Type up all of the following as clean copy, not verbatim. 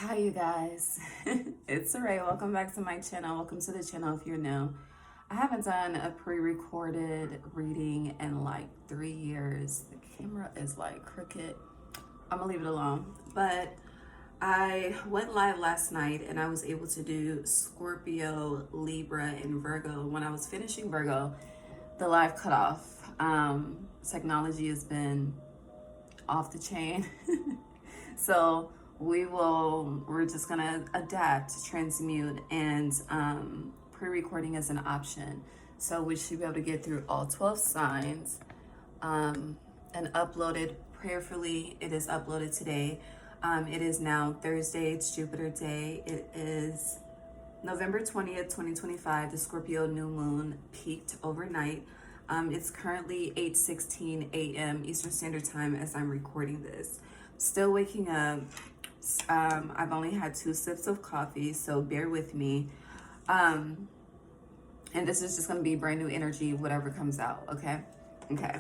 Hi you guys, it's Ray. Welcome back to my channel. Welcome to the channel if you're new. I haven't done a pre-recorded reading in like 3 years. The camera is like crooked. I'm gonna leave it alone. But I went live last night and I was able to do Scorpio, Libra, and Virgo. When I was finishing Virgo, the live cut off. Technology has been off the chain. So we're just gonna adapt, transmute, and pre-recording is an option. So we should be able to get through all 12 signs and upload it prayerfully. It is uploaded today. It is now Thursday, it's Jupiter Day. It is November 20th, 2025. The Scorpio New Moon peaked overnight. It's currently 8:16 a.m. Eastern Standard Time as I'm recording this. Still waking up. I've only had 2 sips of coffee, so bear with me. And this is just going to be brand new energy, whatever comes out, okay? Okay.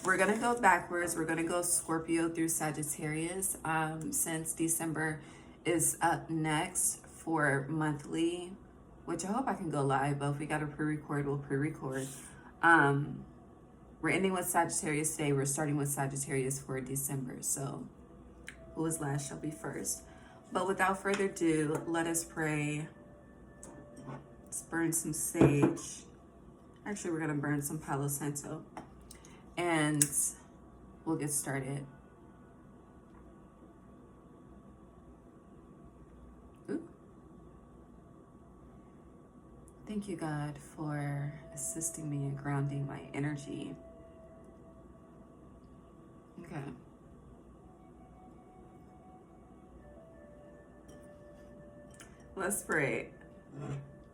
We're going to go backwards. We're going to go Scorpio through Sagittarius, since December is up next for monthly, which I hope I can go live, but if we got to pre-record, we'll pre-record. We're ending with Sagittarius today. We're starting with Sagittarius for December. So who is last shall be first. But without further ado, let us pray. Let's burn some sage. Actually, we're going to burn some Palo Santo. And we'll get started. Ooh. Thank you, God, for assisting me in grounding my energy. Okay. Let's pray.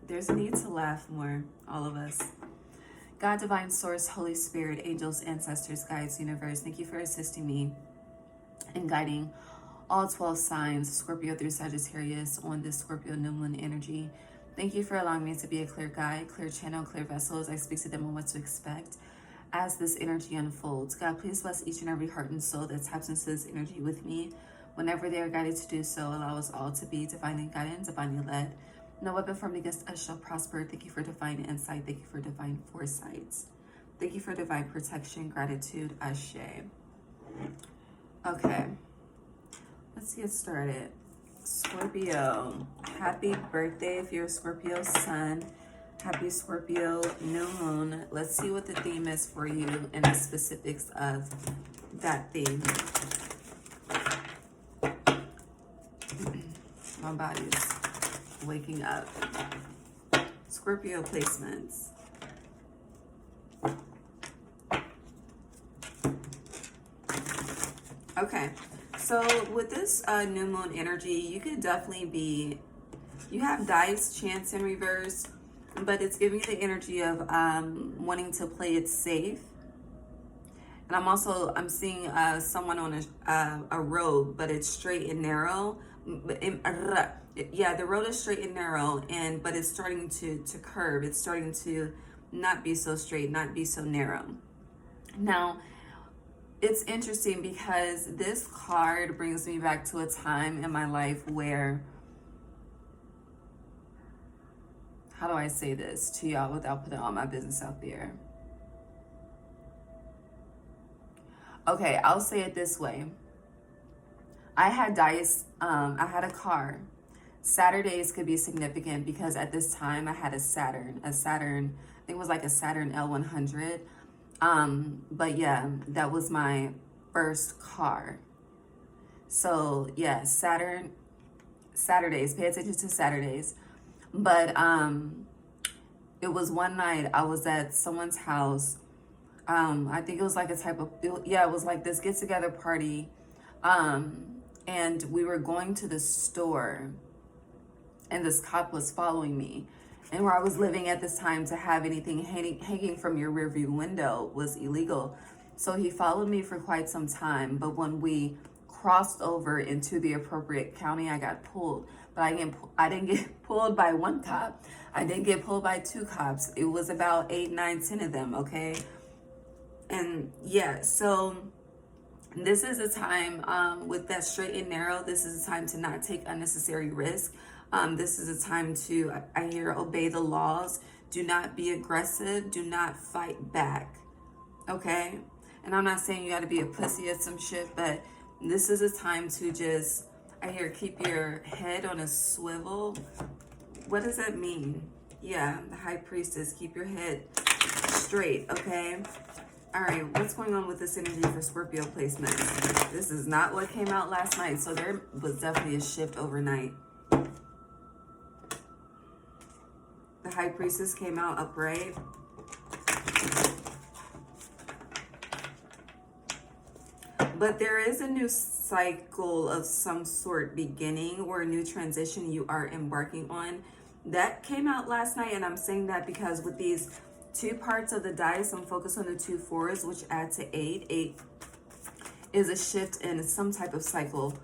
There's a need to laugh more, all of us. God, Divine Source, Holy Spirit, angels, ancestors, guides, universe, thank you for assisting me in guiding all 12 signs, Scorpio through Sagittarius, on this Scorpio New Moon energy. Thank you for allowing me to be a clear guide, clear channel, clear vessel as I speak to them on what to expect as this energy unfolds. God, please bless each and every heart and soul that taps into this energy with me. Whenever they are guided to do so, allow us all to be divinely guided and divinely led. No weapon formed against us shall prosper. Thank you for divine insight. Thank you for divine foresight. Thank you for divine protection, gratitude, ashe. Okay, let's get started. Scorpio, happy birthday if you're a Scorpio sun. Happy Scorpio New Moon. Let's see what the theme is for you and the specifics of that theme. My body's waking up. Scorpio placements. Okay, so with this new moon energy, you could definitely be, you have dice, chance in reverse, but it's giving you the energy of wanting to play it safe. And I'm seeing someone on a road, but it's straight and narrow. Yeah, the road is straight and narrow, but it's starting to curve. It's starting to not be so straight, not be so narrow. Now, it's interesting because this card brings me back to a time in my life where, how do I say this to y'all without putting all my business out there? Okay, I'll say it this way. I had dice, I had a car. Saturdays could be significant because at this time I had a Saturn, I think it was like a Saturn L100. But yeah, that was my first car. So yeah, Saturdays, pay attention to Saturdays. But it was one night I was at someone's house. I think it was like a type of, it was like this get together party. And we were going to the store and this cop was following me. And where I was living at this time, to have anything hanging from your rearview window was illegal. So he followed me for quite some time. But when we crossed over into the appropriate county, I got pulled. But I didn't get pulled by one cop. I didn't get pulled by 2 cops. It was about 8, 9, 10 of them, okay? And yeah, so This is a time with that straight and narrow. This is a time to not take unnecessary risk. This is a time to, I hear, obey the laws. Do not be aggressive. Do not fight back. Okay? And I'm not saying you got to be a pussy at some shit, but this is a time to just, I hear, keep your head on a swivel. What does that mean? Yeah, the High Priestess, keep your head straight, okay? All right, what's going on with this energy for Scorpio placements? This is not what came out last night, so there was definitely a shift overnight. The High Priestess came out upright. But there is a new cycle of some sort beginning, or a new transition you are embarking on. That came out last night, and I'm saying that because with these two parts of the dice, I'm focused on the 2 4s, which add to 8. 8 is a shift in some type of cycle.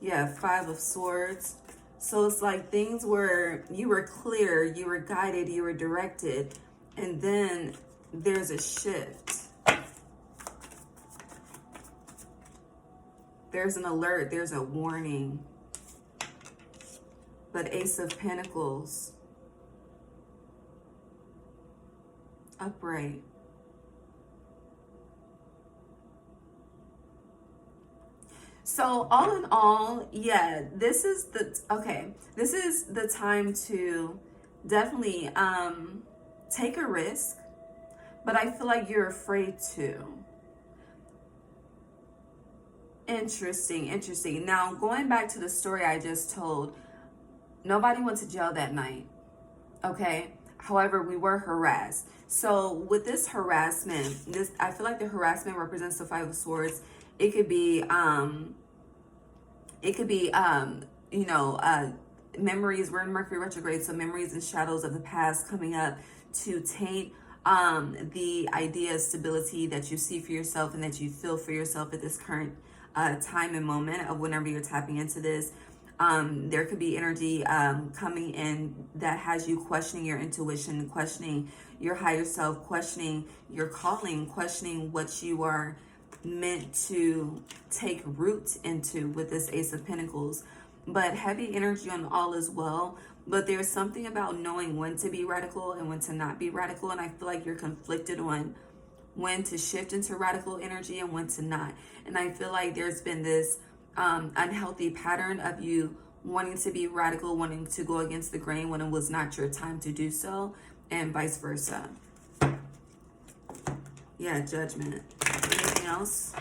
Yeah, 5 of Swords. So it's like things where you were clear, you were guided, you were directed, and then there's a shift. There's an alert, there's a warning. But Ace of Pentacles, upright. So all in all, yeah, this is the time to definitely take a risk, but I feel like you're afraid to. Interesting. Now, going back to the story I just told, nobody went to jail that night, okay? However, we were harassed. So with this harassment, I feel like the harassment represents the 5 of Swords. It could be memories. We're in Mercury retrograde, so memories and shadows of the past coming up to taint the idea of stability that you see for yourself and that you feel for yourself at this current time and moment of whenever you're tapping into this. There could be energy coming in that has you questioning your intuition, questioning your higher self, questioning your calling, questioning what you are meant to take root into with this Ace of Pentacles. But heavy energy on all as well. But there's something about knowing when to be radical and when to not be radical. And I feel like you're conflicted on when to shift into radical energy and when to not. And I feel like there's been this unhealthy pattern of you wanting to be radical, wanting to go against the grain when it was not your time to do so, and vice versa. Yeah, Judgment. Anything else?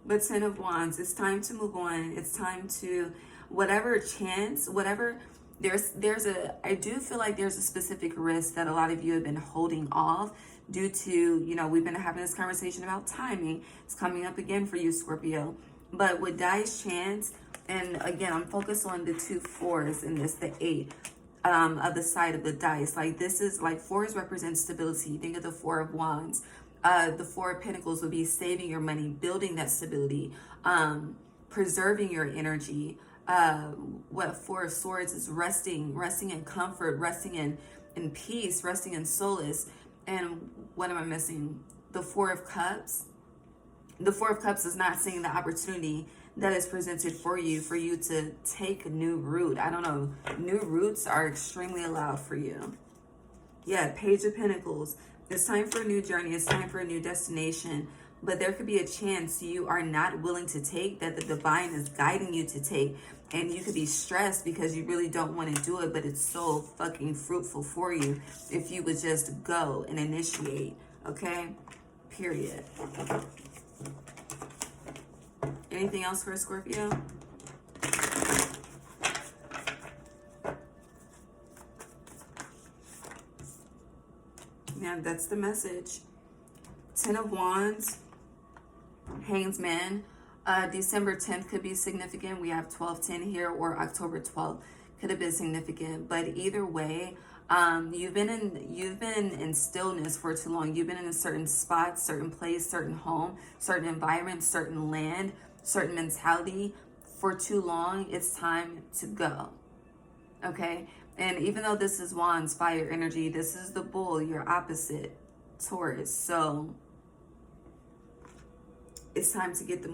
But 10 of Wands, it's time to move on. It's time to, whatever chance, whatever, I do feel like there's a specific risk that a lot of you have been holding off due to, we've been having this conversation about timing. It's coming up again for you, Scorpio. But with Dice Chance, and again, I'm focused on the 2 4s in this, the 8 of the side of the dice. Like this is like 4s represent stability. Think of the 4 of Wands. The 4 of Pentacles would be saving your money, building that stability, preserving your energy. What 4 of Swords is resting in comfort, resting in peace, resting in solace. And what am I missing? The 4 of Cups. The 4 of Cups is not seeing the opportunity that is presented for you to take new root. I don't know. New roots are extremely allowed for you. Yeah, Page of Pentacles. It's time for a new journey. It's time for a new destination. But there could be a chance you are not willing to take, that the divine is guiding you to take. And you could be stressed because you really don't want to do it, but it's so fucking fruitful for you if you would just go and initiate. Okay? Period. Anything else for a Scorpio? Yeah, that's the message. 10 of Wands, Hanged Man. December 10th could be significant. We have 12/10 here, or October 12th could have been significant. But either way, you've been in stillness for too long. You've been in a certain spot, certain place, certain home, certain environment, certain land, certain mentality for too long. It's time to go. Okay? And even though this is Wands, fire energy, this is the bull, your opposite, Taurus. So it's time to get to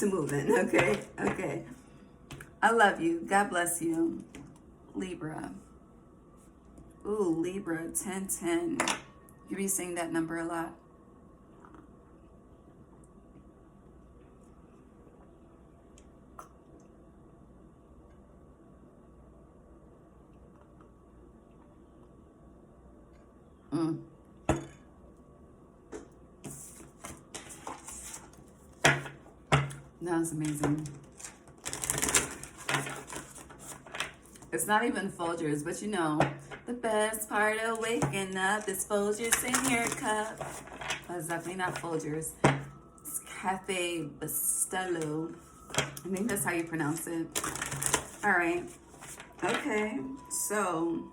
moving, okay? Okay. I love you. God bless you. Libra. Ooh, Libra, 1010. You be seeing that number a lot. That was amazing. It's not even Folgers, but you know, the best part of waking up is Folgers in your cup. That's definitely not Folgers. It's Cafe Bustelo. I think that's how you pronounce it. All right. Okay. So,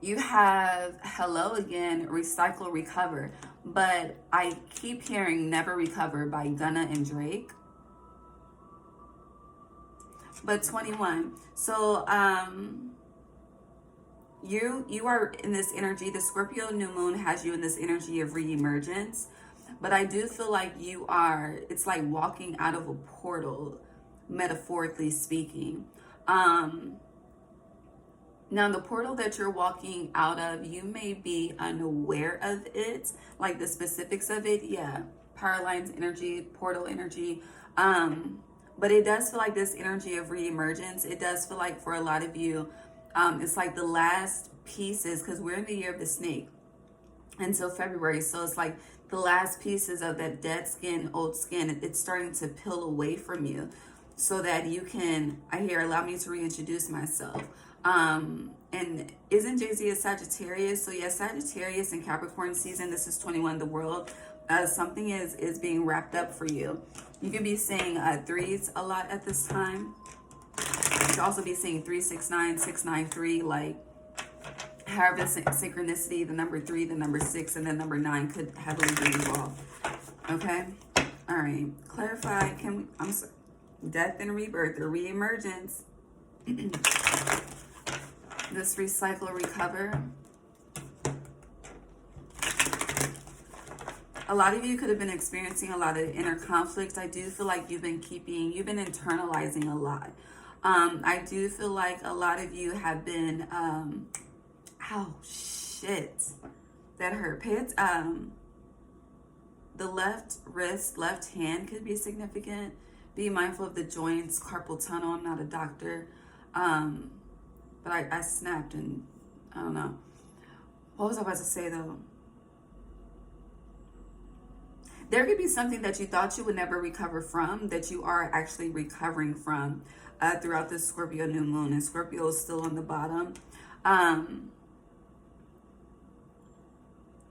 you have Hello Again, Recycle, Recover. But I keep hearing Never Recover by Gunna and Drake. But 21. So you are in this energy. The Scorpio New Moon has you in this energy of re-emergence. But I do feel like you are, it's like walking out of a portal, metaphorically speaking. Now, the portal that you're walking out of, you may be unaware of it, like the specifics of it. Yeah, power lines energy, portal energy. But it does feel like this energy of reemergence. It does feel like for a lot of you, it's like the last pieces, because we're in the year of the snake until February. So it's like the last pieces of that dead skin, old skin, it's starting to peel away from you so that you can, I hear, allow me to reintroduce myself. And isn't Jay-Z a Sagittarius? So yeah, Sagittarius and Capricorn season, this is 21, the world. Something is being wrapped up for you. You can be seeing threes a lot at this time. You can also be seeing 369, 693, like however synchronicity, the number 3, the number 6, and the number 9 could heavily be involved. Okay? All right. Clarify. Can we, I'm sorry. Death and rebirth or reemergence. This recycle, recover. A lot of you could have been experiencing a lot of inner conflict. I do feel like you've been internalizing a lot. I do feel like a lot of you have been, oh shit, that hurt. The left wrist, left hand could be significant. Be mindful of the joints, carpal tunnel. I'm not a doctor. But I snapped and I don't know. What was I about to say though? There could be something that you thought you would never recover from that you are actually recovering from throughout this Scorpio New Moon. And Scorpio is still on the bottom.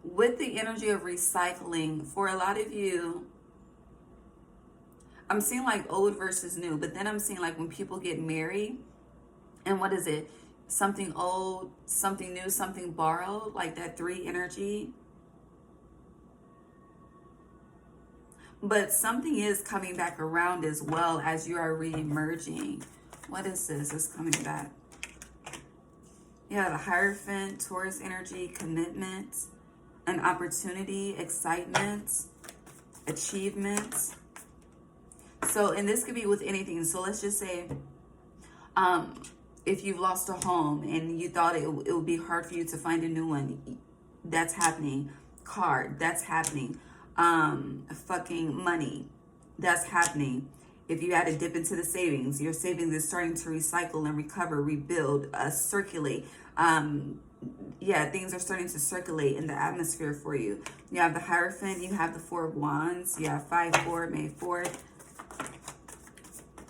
With the energy of recycling, for a lot of you, I'm seeing like old versus new. But then I'm seeing like when people get married, and what is it? Something old, something new, something borrowed, like that 3 energy. But something is coming back around as well as you are re-emerging. What is this? It's coming back. Yeah, the Hierophant, Taurus energy, commitment, an opportunity, excitement, achievement. So, and this could be with anything. So let's just say, if you've lost a home and you thought it would be hard for you to find a new one, that's happening. Car, that's happening. Fucking money, that's happening. If you had to dip into the savings, your savings is starting to recycle and recover, rebuild, circulate. Yeah, things are starting to circulate in the atmosphere for you. You have the Hierophant, you have the 4 of Wands, you have 5-4, May 4th.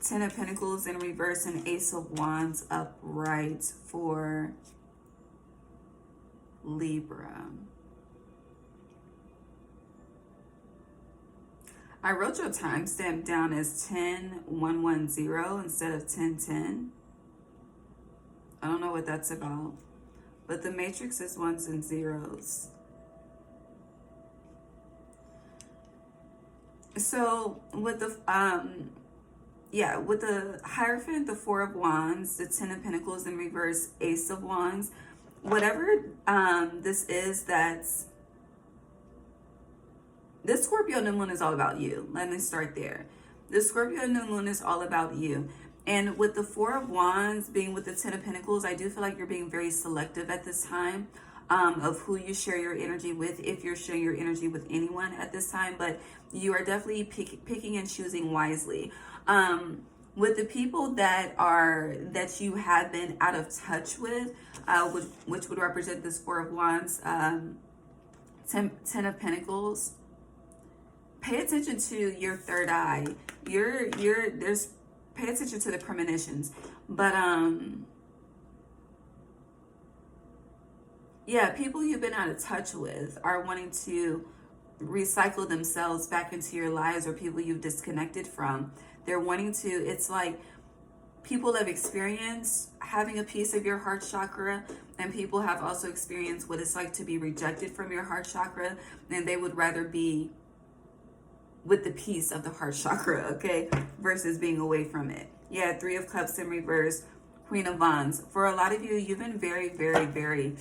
10 of Pentacles in reverse and Ace of Wands upright for Libra. I wrote your timestamp down as 10-110 instead of 10-10. I don't know what that's about. But the matrix is 1s and 0s. So with the yeah, with the Hierophant, the Four of Wands, the Ten of Pentacles in reverse, Ace of Wands, whatever this is, that's, this Scorpio New Moon is all about you. Let me start there. The Scorpio New Moon is all about you. And with the Four of Wands being with the Ten of Pentacles, I do feel like you're being very selective at this time of who you share your energy with, if you're sharing your energy with anyone at this time. But you are definitely picking and choosing wisely. With the people that you have been out of touch with, which would represent this Four of Wands, Ten of Pentacles, pay attention to your third eye. Pay attention to the premonitions. But yeah, people you've been out of touch with are wanting to recycle themselves back into your lives, or people you've disconnected from. They're wanting to, it's like people have experienced having a piece of your heart chakra, and people have also experienced what it's like to be rejected from your heart chakra, and they would rather be with the piece of the heart chakra, okay, versus being away from it. Yeah, Three of Cups in reverse, Queen of Wands. For a lot of you, you've been very, very, very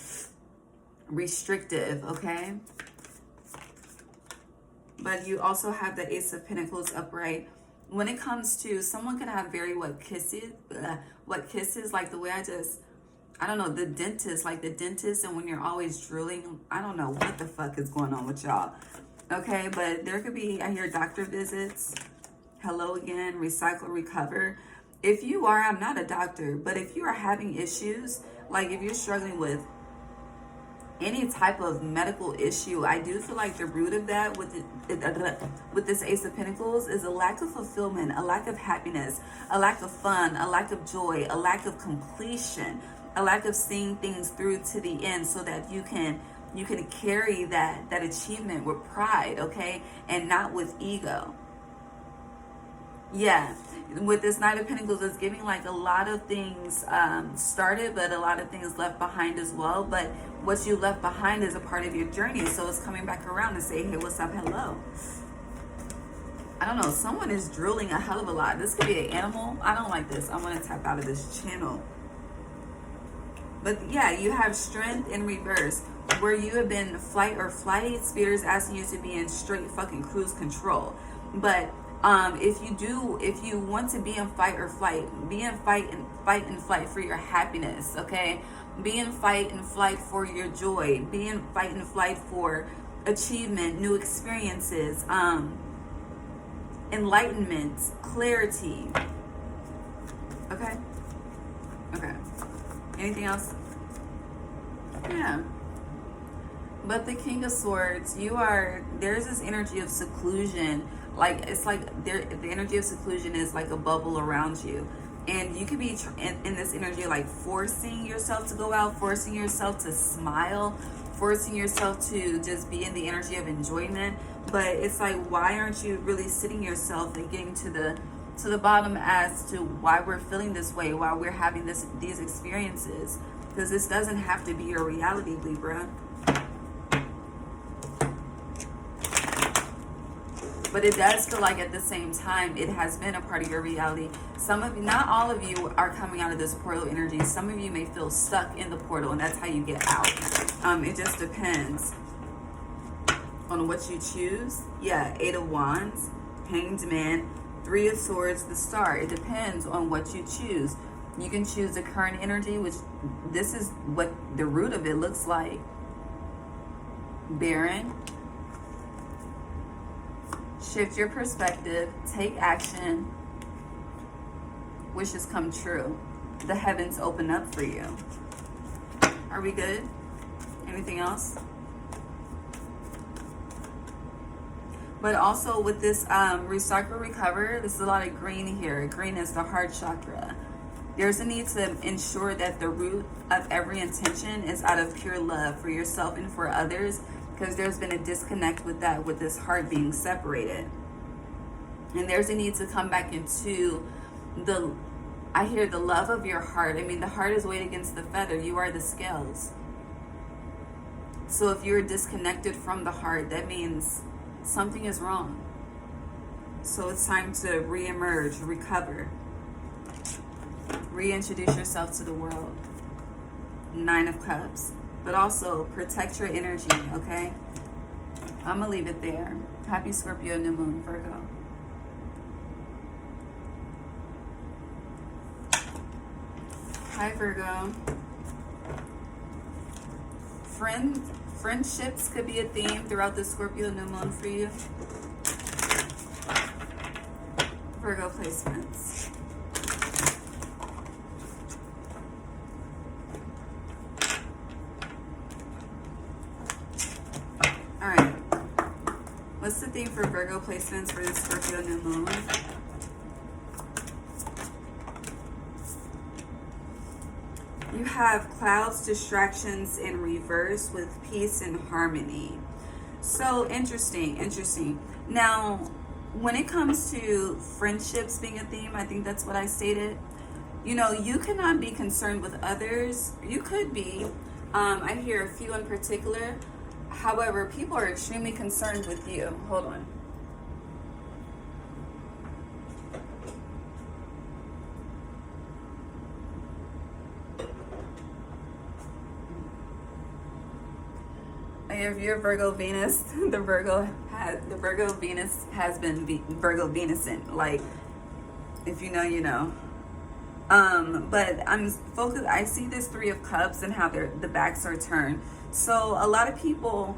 restrictive, okay? But you also have the Ace of Pentacles upright. When it comes to, someone can have very what kisses, like the way I don't know, the dentist, and when you're always drilling, I don't know what the fuck is going on with y'all. Okay, but there could be, I hear doctor visits, hello again, recycle, recover. If you are, I'm not a doctor, but if you are having issues, like if you're struggling with any type of medical issue, I do feel like the root of that with this Ace of Pentacles is a lack of fulfillment, a lack of happiness, a lack of fun, a lack of joy, a lack of completion, a lack of seeing things through to the end so that you can carry that achievement with pride, okay, and not with ego. Yeah, with this Knight of Pentacles, it's giving like a lot of things started, but a lot of things left behind as well. But what you left behind is a part of your journey, so it's coming back around to say, hey, what's up, hello. I don't know, someone is drilling a hell of a lot. This could be an animal. I don't like this. I want to tap out of this channel. But yeah, you have Strength in reverse, where you have been fight or flight. Spirit is asking you to be in straight fucking cruise control. But if you want to be in fight or flight, be in fight and flight for your happiness, okay? Be in fight and flight for your joy. Be in fight and flight for achievement, new experiences, enlightenment, clarity. Okay? Okay. Anything else? Yeah. But the King of Swords, there's this energy of seclusion. Like, it's like the energy of seclusion is like a bubble around you. And you could be in this energy, like forcing yourself to go out, forcing yourself to smile, forcing yourself to just be in the energy of enjoyment. But it's like, why aren't you really sitting yourself and getting to the bottom as to why we're feeling this way, why we're having these experiences? Because this doesn't have to be your reality, Libra. But it does feel like at the same time, it has been a part of your reality. Some of you, not all of you, are coming out of this portal energy. Some of you may feel stuck in the portal, and that's how you get out. It just depends on what you choose. Yeah, Eight of Wands, Hanged Man, Three of Swords, the Star. It depends on what you choose. You can choose the current energy, which this is what the root of it looks like. Baron. Shift your perspective, take action, wishes come true. The heavens open up for you. Are we good? Anything else? But also with this recycle, recover, there's a lot of green here. Green is the heart chakra. There's a need to ensure that the root of every intention is out of pure love for yourself and for others, because there's been a disconnect with that, with this heart being separated. And there's a need to come back into I hear the love of your heart. I mean, the heart is weighed against the feather. You are the scales. So if you're disconnected from the heart, that means something is wrong. So it's time to re-emerge, recover, reintroduce yourself to the world. 9 of Cups. But also protect your energy, okay? I'm going to leave it there. Happy Scorpio New Moon, Virgo. Hi, Virgo. Friendships could be a theme throughout the Scorpio New Moon for you. Virgo placements. All right. What's the theme for Virgo placements for the Scorpio New Moon? You have clouds, distractions in reverse with peace and harmony. So interesting. Now, when it comes to friendships being a theme, I think that's what I stated. You know, you cannot be concerned with others. You could be. I hear a few in particular. However, people are extremely concerned with you. Hold on. If you're Virgo Venus, the Virgo Venus has been Virgo Venusing. Like, if you know, you know. But I'm focused. I see this 3 of Cups and how the backs are turned. So a lot of people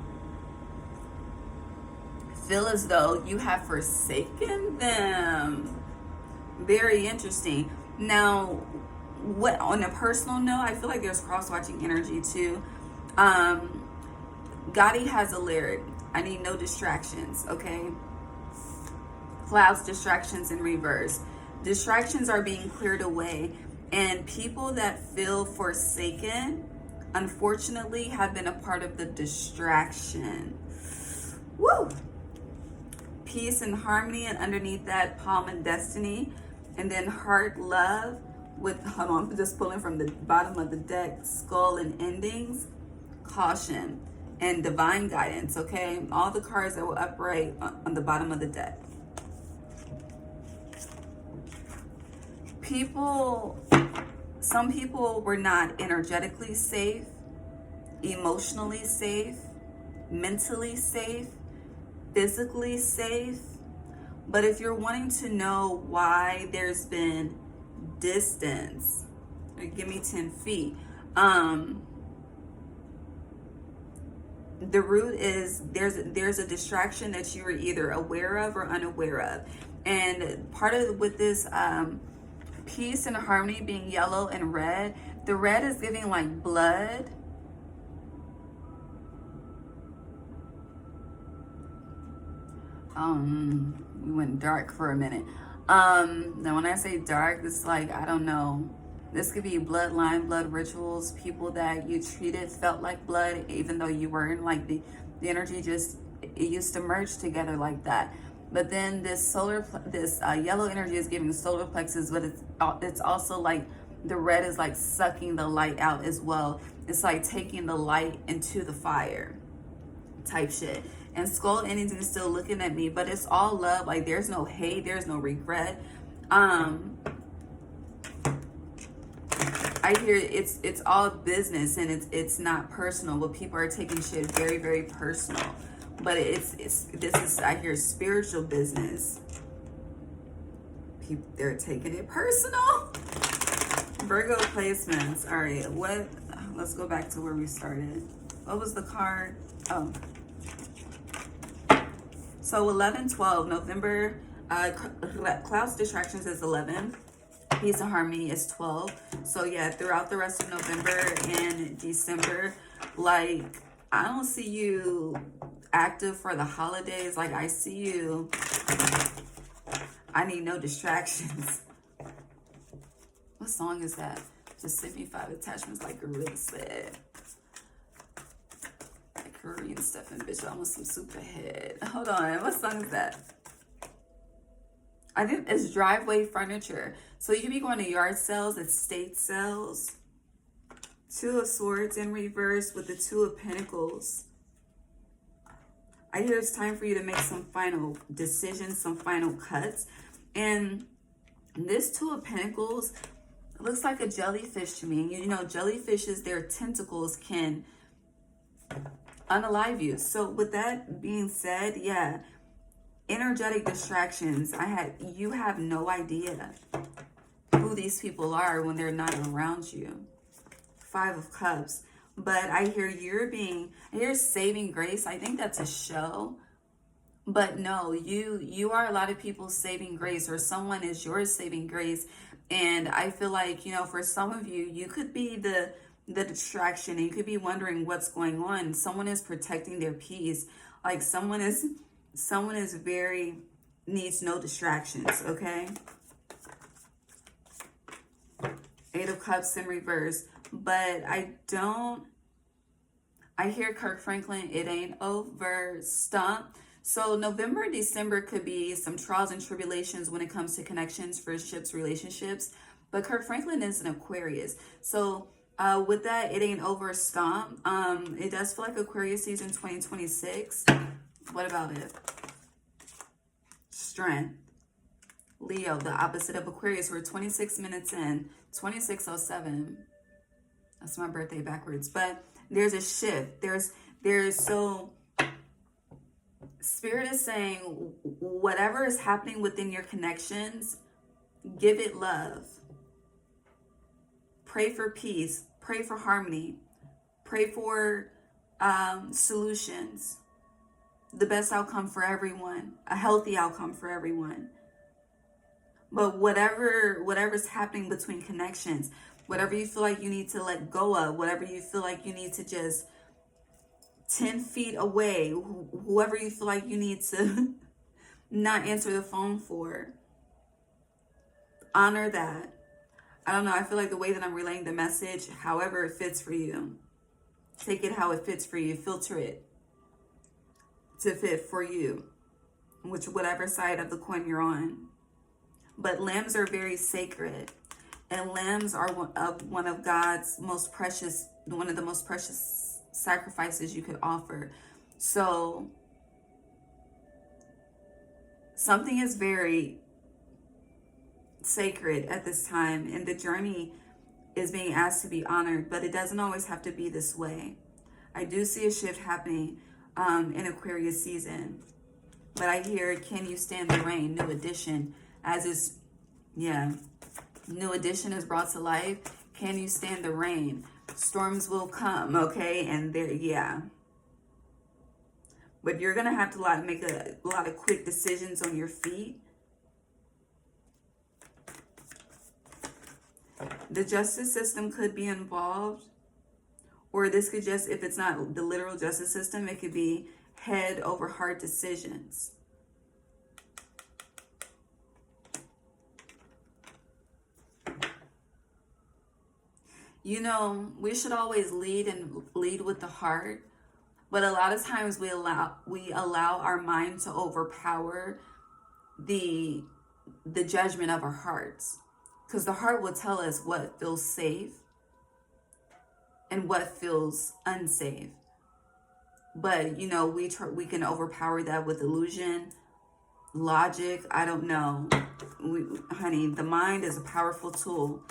feel as though you have forsaken them. Very interesting. Now, what on a personal note, I feel like there's cross-watching energy too. Gotti has a lyric. I need no distractions, okay? Clouds, distractions in reverse. Distractions are being cleared away, and people that feel forsaken, unfortunately, have been a part of the distraction. Woo! Peace and harmony, and underneath that, palm and destiny, and then heart, love, with, hold on, I'm just pulling from the bottom of the deck, skull and endings, caution, and divine guidance, okay? All the cards that were upright on the bottom of the deck. Some people were not energetically safe, emotionally safe, mentally safe, physically safe. But if you're wanting to know why there's been distance, give me 10 feet. The root is there's a distraction that you were either aware of or unaware of. And part of with this peace and harmony being yellow and red, the red is giving like blood. We went dark for a minute. Now when I say dark, it's like, I don't know. This could be bloodline, blood rituals, people that you treated felt like blood, even though you weren't. Like the energy just, it used to merge together like that. But then this yellow energy is giving solar plexus, but it's also like the red is like sucking the light out as well. It's like taking the light into the fire type shit. And skull endings is still looking at me, but it's all love. Like there's no hate, there's no regret. I hear it's all business, and it's not personal, but people are taking shit very, very personal. But this is, I hear, spiritual business. People, they're taking it personal. Virgo placements. All right, let's go back to where we started. What was the card? Oh. So 11/12, November, clouds distractions is 11. Peace and harmony is 12. So yeah, throughout the rest of November and December, like, I don't see you active for the holidays. Like, I see you, I need no distractions. What song is that? Just send me 5 attachments, like Gorilla said. Like Korean stuff and bitch, I want some superhead. Hold on, what song is that? I think it's driveway furniture. So you could be going to yard sales, estate sales. 2 of Swords in reverse with the 2 of Pentacles. I hear it's time for you to make some final decisions, some final cuts. And this Two of Pentacles looks like a jellyfish to me. You know, jellyfishes, their tentacles can unalive you. So with that being said, yeah, energetic distractions. You have no idea who these people are when they're not around you. Five of Cups. But I hear I hear saving grace. I think that's a show. But no, you are a lot of people's saving grace, or someone is your saving grace. And I feel like, you know, for some of you, you could be the distraction, and you could be wondering what's going on. Someone is protecting their peace. Like someone is very, needs no distractions, okay? Eight of Cups in reverse. But I hear Kirk Franklin, it ain't over, stomp. So November, December could be some trials and tribulations when it comes to connections, friendships, relationships. But Kirk Franklin is an Aquarius. So with that, it ain't over, stomp. It does feel like Aquarius season 2026. What about it? Strength. Leo, the opposite of Aquarius. We're 26 minutes in. 26:07. That's my birthday backwards. But there's a shift. So Spirit is saying whatever is happening within your connections, give it love. Pray for peace. Pray for harmony. Pray for solutions. The best outcome for everyone. A healthy outcome for everyone. But whatever's happening between connections, whatever you feel like you need to let go of, whatever you feel like you need to just 10 feet away, whoever you feel like you need to not answer the phone for, honor that. I don't know, I feel like the way that I'm relaying the message, however it fits for you, take it how it fits for you, filter it to fit for you, whatever side of the coin you're on. But lambs are very sacred, and lambs are one of God's most precious, one of the most precious sacrifices you could offer. So something is very sacred at this time, and the journey is being asked to be honored, but it doesn't always have to be this way. I do see a shift happening in Aquarius season, but I hear, can you stand the rain? New edition, new edition is brought to life. Can you stand the rain? Storms will come, okay? And but you're gonna have to make a lot of quick decisions on your feet. The justice system could be involved, or this could just, if it's not the literal justice system, it could be head over heart decisions. You know, we should always lead with the heart, but a lot of times we allow our mind to overpower the judgment of our hearts, because the heart will tell us what feels safe and what feels unsafe. But you know, we can overpower that with illusion, logic. I don't know, honey. The mind is a powerful tool.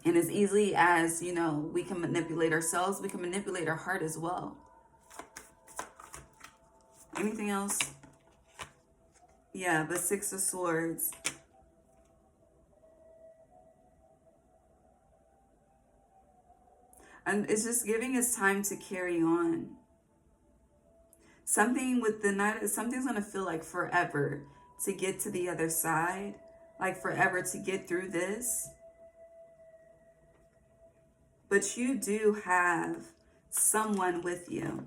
And as easily as, you know, we can manipulate ourselves, we can manipulate our heart as well. Anything else? Yeah, but Six of Swords. And it's just giving us time to carry on. Something with the Knight, something's going to feel like forever to get to the other side. Like forever to get through this. But you do have someone with you.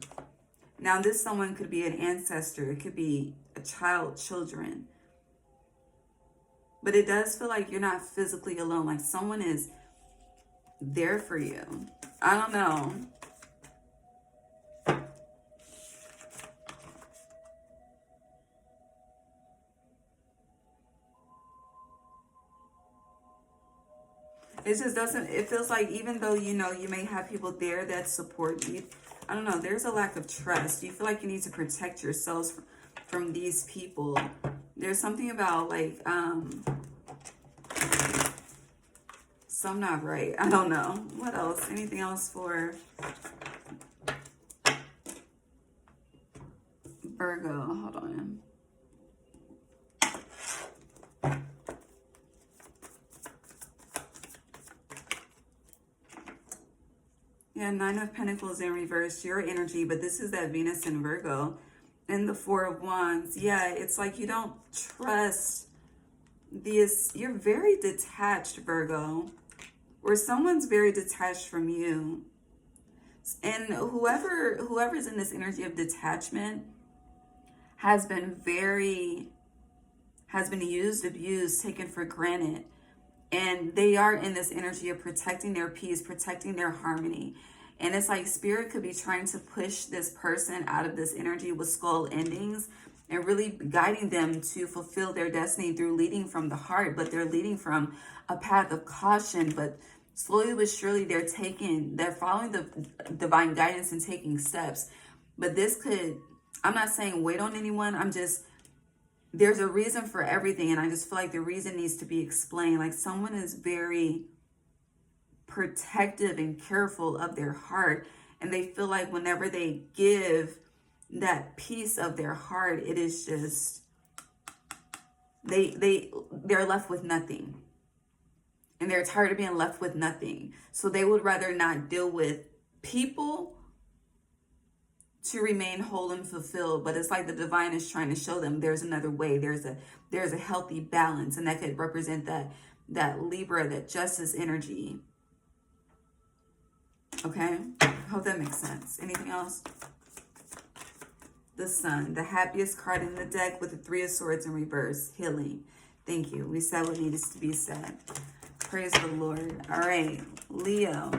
Now, this someone could be an ancestor. It could be a child, children. But it does feel like you're not physically alone. Like someone is there for you. I don't know. It just doesn't, it feels like even though, you know, you may have people there that support you, I don't know, there's a lack of trust. You feel like you need to protect yourselves from these people. There's something about like, some not right. I don't know. What else? Anything else for Virgo? Hold on. Yeah, Nine of Pentacles in reverse, your energy, but this is that Venus in Virgo. And the Four of Wands. Yeah, it's like you don't trust this. You're very detached, Virgo. Or someone's very detached from you. And whoever's in this energy of detachment has been used, abused, taken for granted. And they are in this energy of protecting their peace, protecting their harmony. And it's like Spirit could be trying to push this person out of this energy with skull endings and really guiding them to fulfill their destiny through leading from the heart. But they're leading from a path of caution. But slowly but surely they're following the divine guidance and taking steps. But this could, I'm not saying wait on anyone. There's a reason for everything, and I just feel like the reason needs to be explained. Like someone is very protective and careful of their heart, and they feel like whenever they give that piece of their heart, it is just they're left with nothing, and they're tired of being left with nothing. So they would rather not deal with people to remain whole and fulfilled. But it's like the divine is trying to show them there's another way. There's a healthy balance, and that could represent that Libra, that justice energy. Okay, hope that makes sense. Anything else? The Sun, the happiest card in the deck with the Three of Swords in reverse. Healing. Thank you. We said what needs to be said. Praise the Lord. All right, Leo.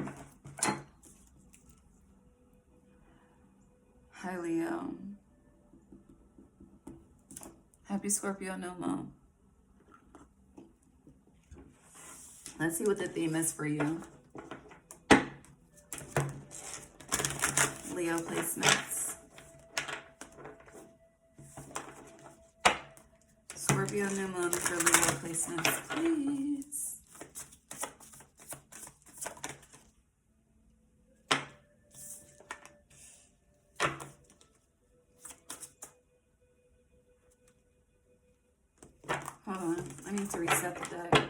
Hi, Leo. Happy Scorpio New Moon. Let's see what the theme is for you. Leo placements. Scorpio New Moon for Leo placements, please. Hold on, I need to reset the deck.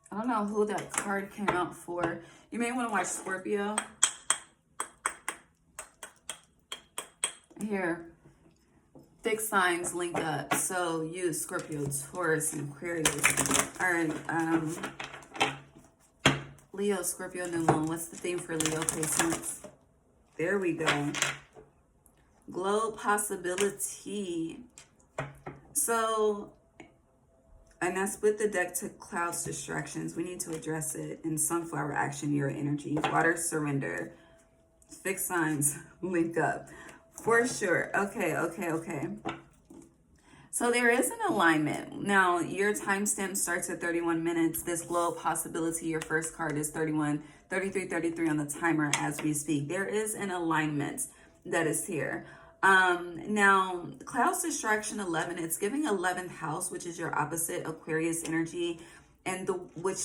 I don't know who that card came out for. You may want to watch Scorpio. Here, fixed signs link up. So you, Scorpio, Taurus, and Aquarius. All right, Leo, Scorpio, New Moon. What's the theme for Leo placements? There we go. Glow possibility. So, and I split the deck to clouds, distractions. We need to address it. In sunflower action, your energy. Water, surrender. Fixed signs link up. For sure. Okay. So there is an alignment. Now, your timestamp starts at 31 minutes. This glow possibility, your first card is 33 on the timer as we speak. There is an alignment that is here. Now, clouds distraction 11, it's giving 11th house, which is your opposite Aquarius energy, and which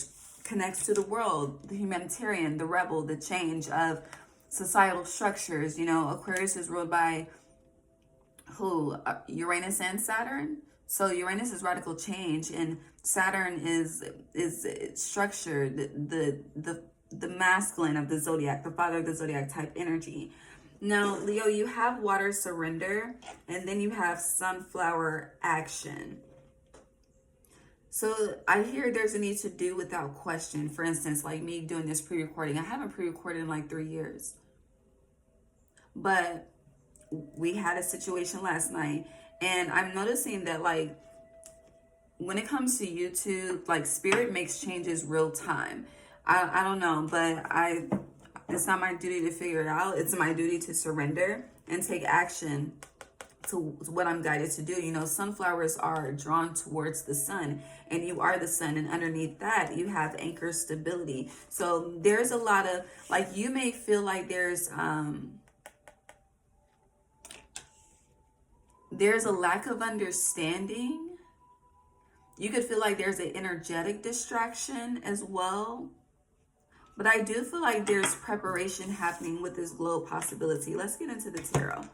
connects to the world, the humanitarian, the rebel, the change of societal structures. You know, Aquarius is ruled by who? Uranus and Saturn. So Uranus is radical change, and Saturn is structure, the masculine of the zodiac, the father of the zodiac type energy. Now, Leo, you have water surrender, and then you have sunflower action. So I hear there's a need to do without question. For instance, like me doing this pre-recording. I haven't pre-recorded in like 3 years. But we had a situation last night, and I'm noticing that like when it comes to YouTube, like Spirit makes changes real time. I don't know, but it's not my duty to figure it out. It's my duty to surrender and take action to what I'm guided to do. You know, sunflowers are drawn towards the sun, and you are the sun, and underneath that you have anchor stability. So there's a lot of, like, you may feel like there's a lack of understanding. You could feel like there's an energetic distraction as well. But I do feel like there's preparation happening with this globe possibility. Let's get into the tarot.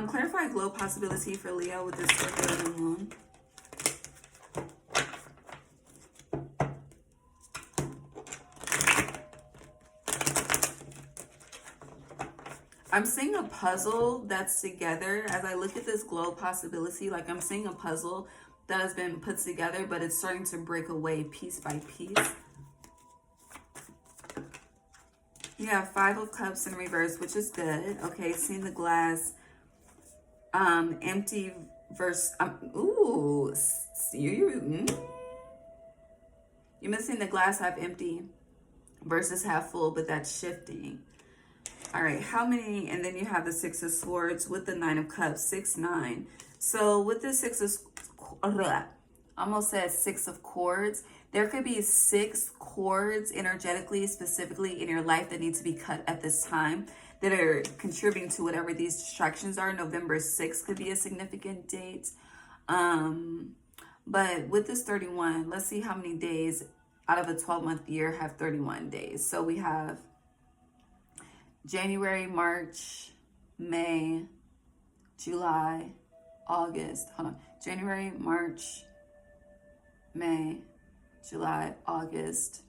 Clarify globe possibility for Leo with this Scorpio New Moon. I'm seeing a puzzle that's together. As I look at this globe possibility, like I'm seeing a puzzle that has been put together, but it's starting to break away piece by piece. You have 5 of Cups in reverse, which is good. Okay, seeing the glass empty versus you're missing the glass half empty versus half full, but that's shifting. All right, how many? And then you have the 6 of Swords with the 9 of Cups, 6, 9. So with the 6 of, almost said 6 of Cords, there could be 6 cords energetically, specifically in your life that need to be cut at this time, that are contributing to whatever these distractions are. November 6th could be a significant date. But with this 31, let's see how many days out of a 12-month year have 31 days. So we have January, March, May, July, August. Hold on. January, March, May, July, August,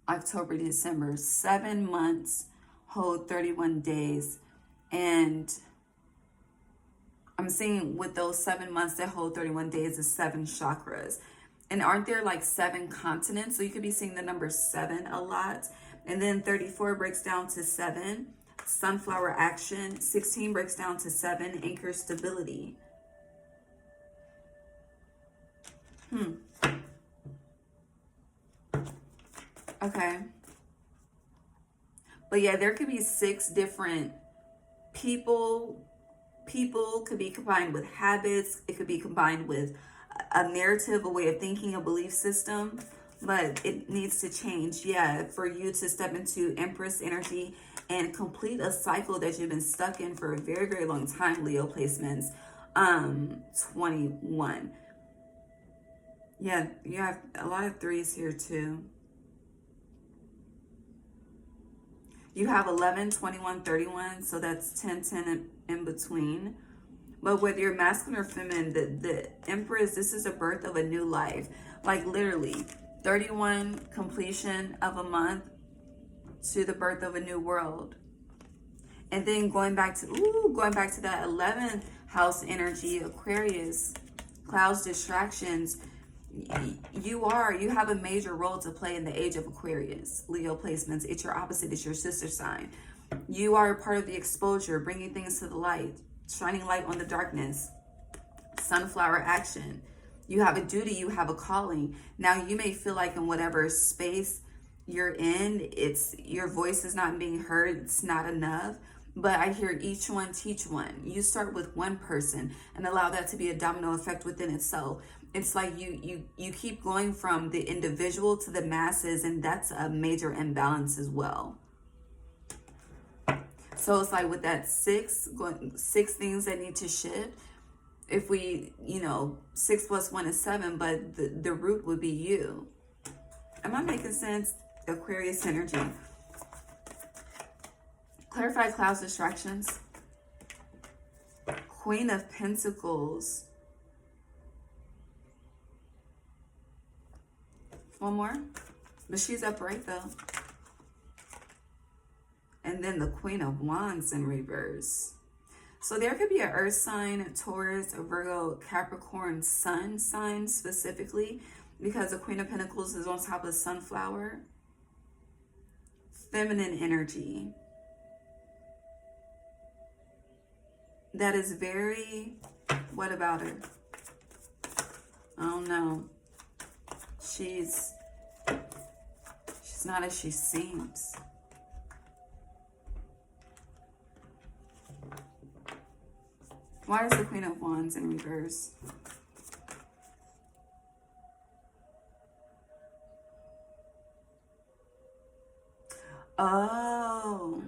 October, December. 7 months hold 31 days. And I'm seeing with those 7 months that hold 31 days is 7 chakras. And aren't there like 7 continents? So you could be seeing the number 7 a lot. And then 34 breaks down to 7, sunflower action. 16 breaks down to 7, anchor stability. Okay. But yeah, there could be 6 different people. People could be combined with habits. It could be combined with a narrative, a way of thinking, a belief system. But it needs to change, yeah, for you to step into Empress energy and complete a cycle that you've been stuck in for a very, very long time, Leo placements. 21. Yeah, you have a lot of 3s here too. You have 11, 21, 31, so that's 10, 10 in between. But whether you're masculine or feminine, the Empress, this is a birth of a new life. Like literally, 31, completion of a month to the birth of a new world. And then going back to that 11th house energy, Aquarius, clouds, distractions. You have a major role to play in the age of Aquarius, Leo placements. It's your opposite, it's your sister sign. You are a part of the exposure, bringing things to the light, shining light on the darkness. Sunflower action. You have a duty, you have a calling. Now you may feel like in whatever space you're in, your voice is not being heard, it's not enough. But I hear each one teach one. You start with one person and allow that to be a domino effect within itself. It's like you keep going from the individual to the masses, and that's a major imbalance as well. So it's like with that 6 things that need to shift. If we, 6 plus 1 is 7, but the root would be you. Am I making sense? Aquarius energy. Clarify clouds, distractions. Queen of Pentacles. One more. But she's upright though. And then the Queen of Wands in reverse. So there could be an earth sign, Taurus, a Virgo, Capricorn, sun sign specifically, because the Queen of Pentacles is on top of sunflower. Feminine energy. That is very, what about her? I don't know. She's not as she seems. Why is the Queen of Wands in reverse? Oh.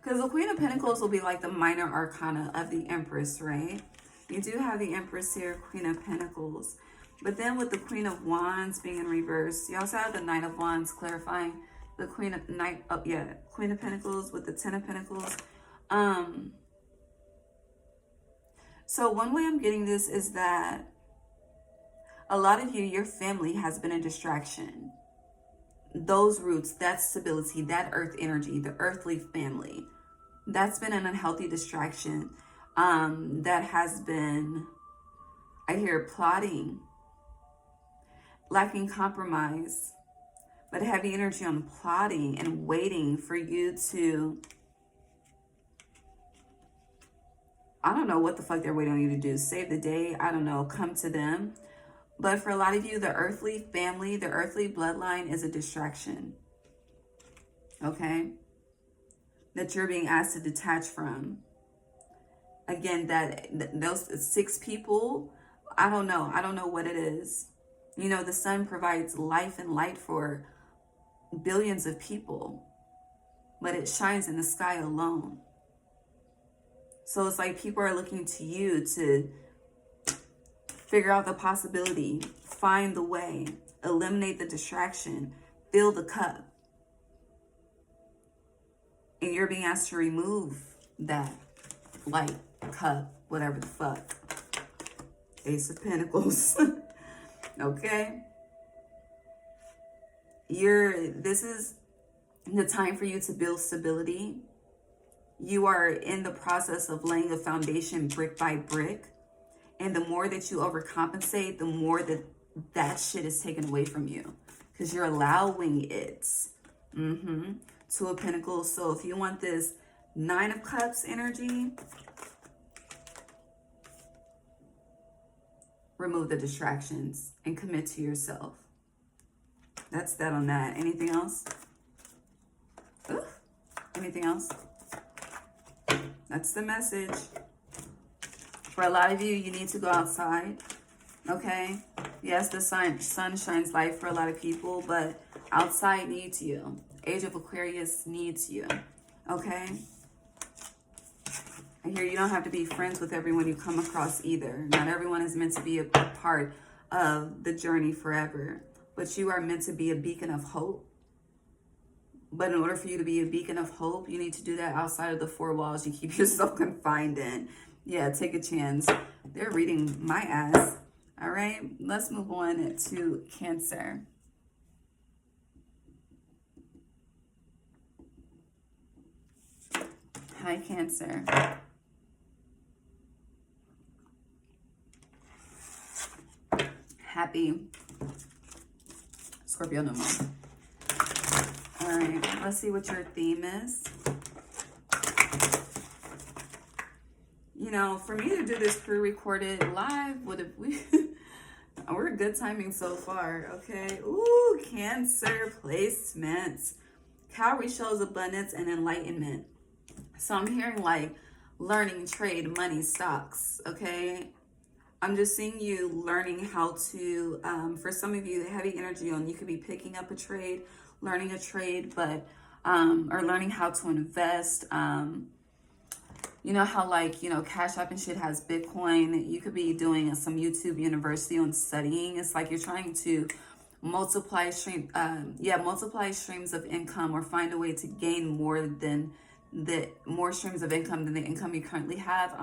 Because the Queen of Pentacles will be like the minor arcana of the Empress, right? You do have the Empress here, Queen of Pentacles. But then with the Queen of Wands being in reverse, you also have the Knight of Wands clarifying the Queen of Queen of Pentacles with the Ten of Pentacles. So one way I'm getting this is that a lot of you, your family has been a distraction. Those roots, that stability, that earth energy, the earthly family, that's been an unhealthy distraction. That has been, I hear, plotting, lacking compromise, but heavy energy on plotting and waiting for you to, I don't know what the fuck they're waiting on you to do. Save the day, I don't know, come to them. But for a lot of you, the earthly family, the earthly bloodline is a distraction. Okay? That you're being asked to detach from. Again, those 6 people, I don't know. I don't know what it is. You know, the sun provides life and light for billions of people, but it shines in the sky alone. So it's like people are looking to you to figure out the possibility, find the way, eliminate the distraction, fill the cup. And you're being asked to remove that light, cup, whatever the fuck. Ace of Pentacles. Okay? This is the time for you to build stability. You are in the process of laying a foundation brick by brick. And the more that you overcompensate, the more that shit is taken away from you. Because you're allowing it. Two of Pentacles. So if you want this 9 of Cups energy, remove the distractions and commit to yourself. That's that on that. Anything else? Ooh. Anything else? That's the message. For a lot of you, you need to go outside, okay? Yes, the sun shines light for a lot of people, but outside needs you. Age of Aquarius needs you, okay? I hear you don't have to be friends with everyone you come across either. Not everyone is meant to be a part of the journey forever, but you are meant to be a beacon of hope. But in order for you to be a beacon of hope, you need to do that outside of the 4 walls you keep yourself confined in. Yeah, take a chance. They're reading my ass. All right, let's move on to Cancer. Hi, Cancer. Happy Scorpio New Moon. All right, let's see what your theme is. You know, for me to do this pre-recorded live, we're good timing so far, okay? Ooh, Cancer placements. Cowrie shows abundance and enlightenment. So I'm hearing like learning, trade, money, stocks, okay? I'm just seeing you learning how to, for some of you, heavy energy on, you could be picking up a trade, learning a trade, but, or learning how to invest. You know how like, you know, Cash App and shit has Bitcoin. You could be doing some YouTube university on studying. It's like you're trying to multiply streams of income, or find a way to gain more streams of income than the income you currently have.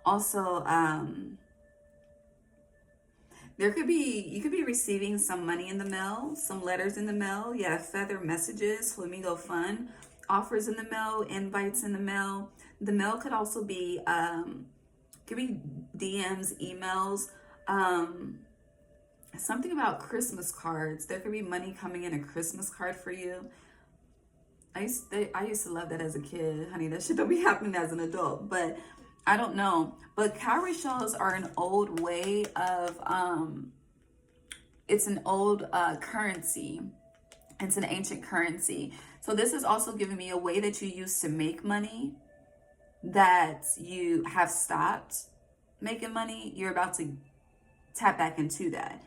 Also, you could be receiving some money in the mail, some letters in the mail. Yeah, feather messages, flamingo fun, offers in the mail, invites in the mail. The mail could also be, DMs, emails, something about Christmas cards. There could be money coming in a Christmas card for you. I used to love that as a kid, honey. That shit don't be happening as an adult, but I don't know. But cowrie shells are an old way of, it's an old currency. It's an ancient currency. So this is also giving me a way that you used to make money that you have stopped making money. You're about to tap back into that.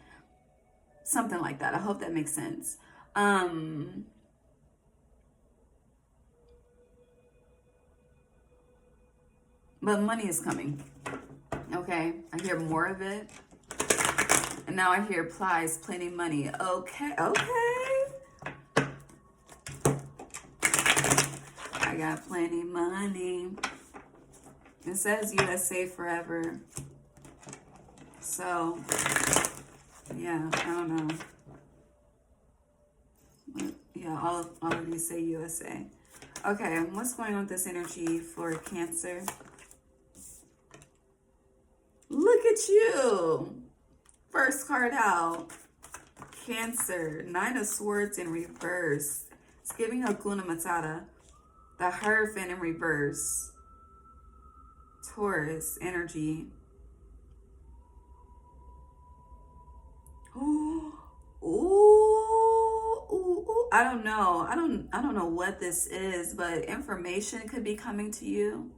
Something like that. I hope that makes sense. But money is coming. Okay, I hear more of it. And now I hear plies, plenty money. Okay. I got plenty money. It says USA forever. So, yeah, I don't know. Yeah, all of you say USA. Okay, what's going on with this energy for Cancer? Look at you. First card out. Cancer. 9 of Swords in reverse. It's giving Hakuna Matata. The Hierophant in reverse. Taurus energy. Ooh. I don't know. I don't know what this is, but information could be coming to you.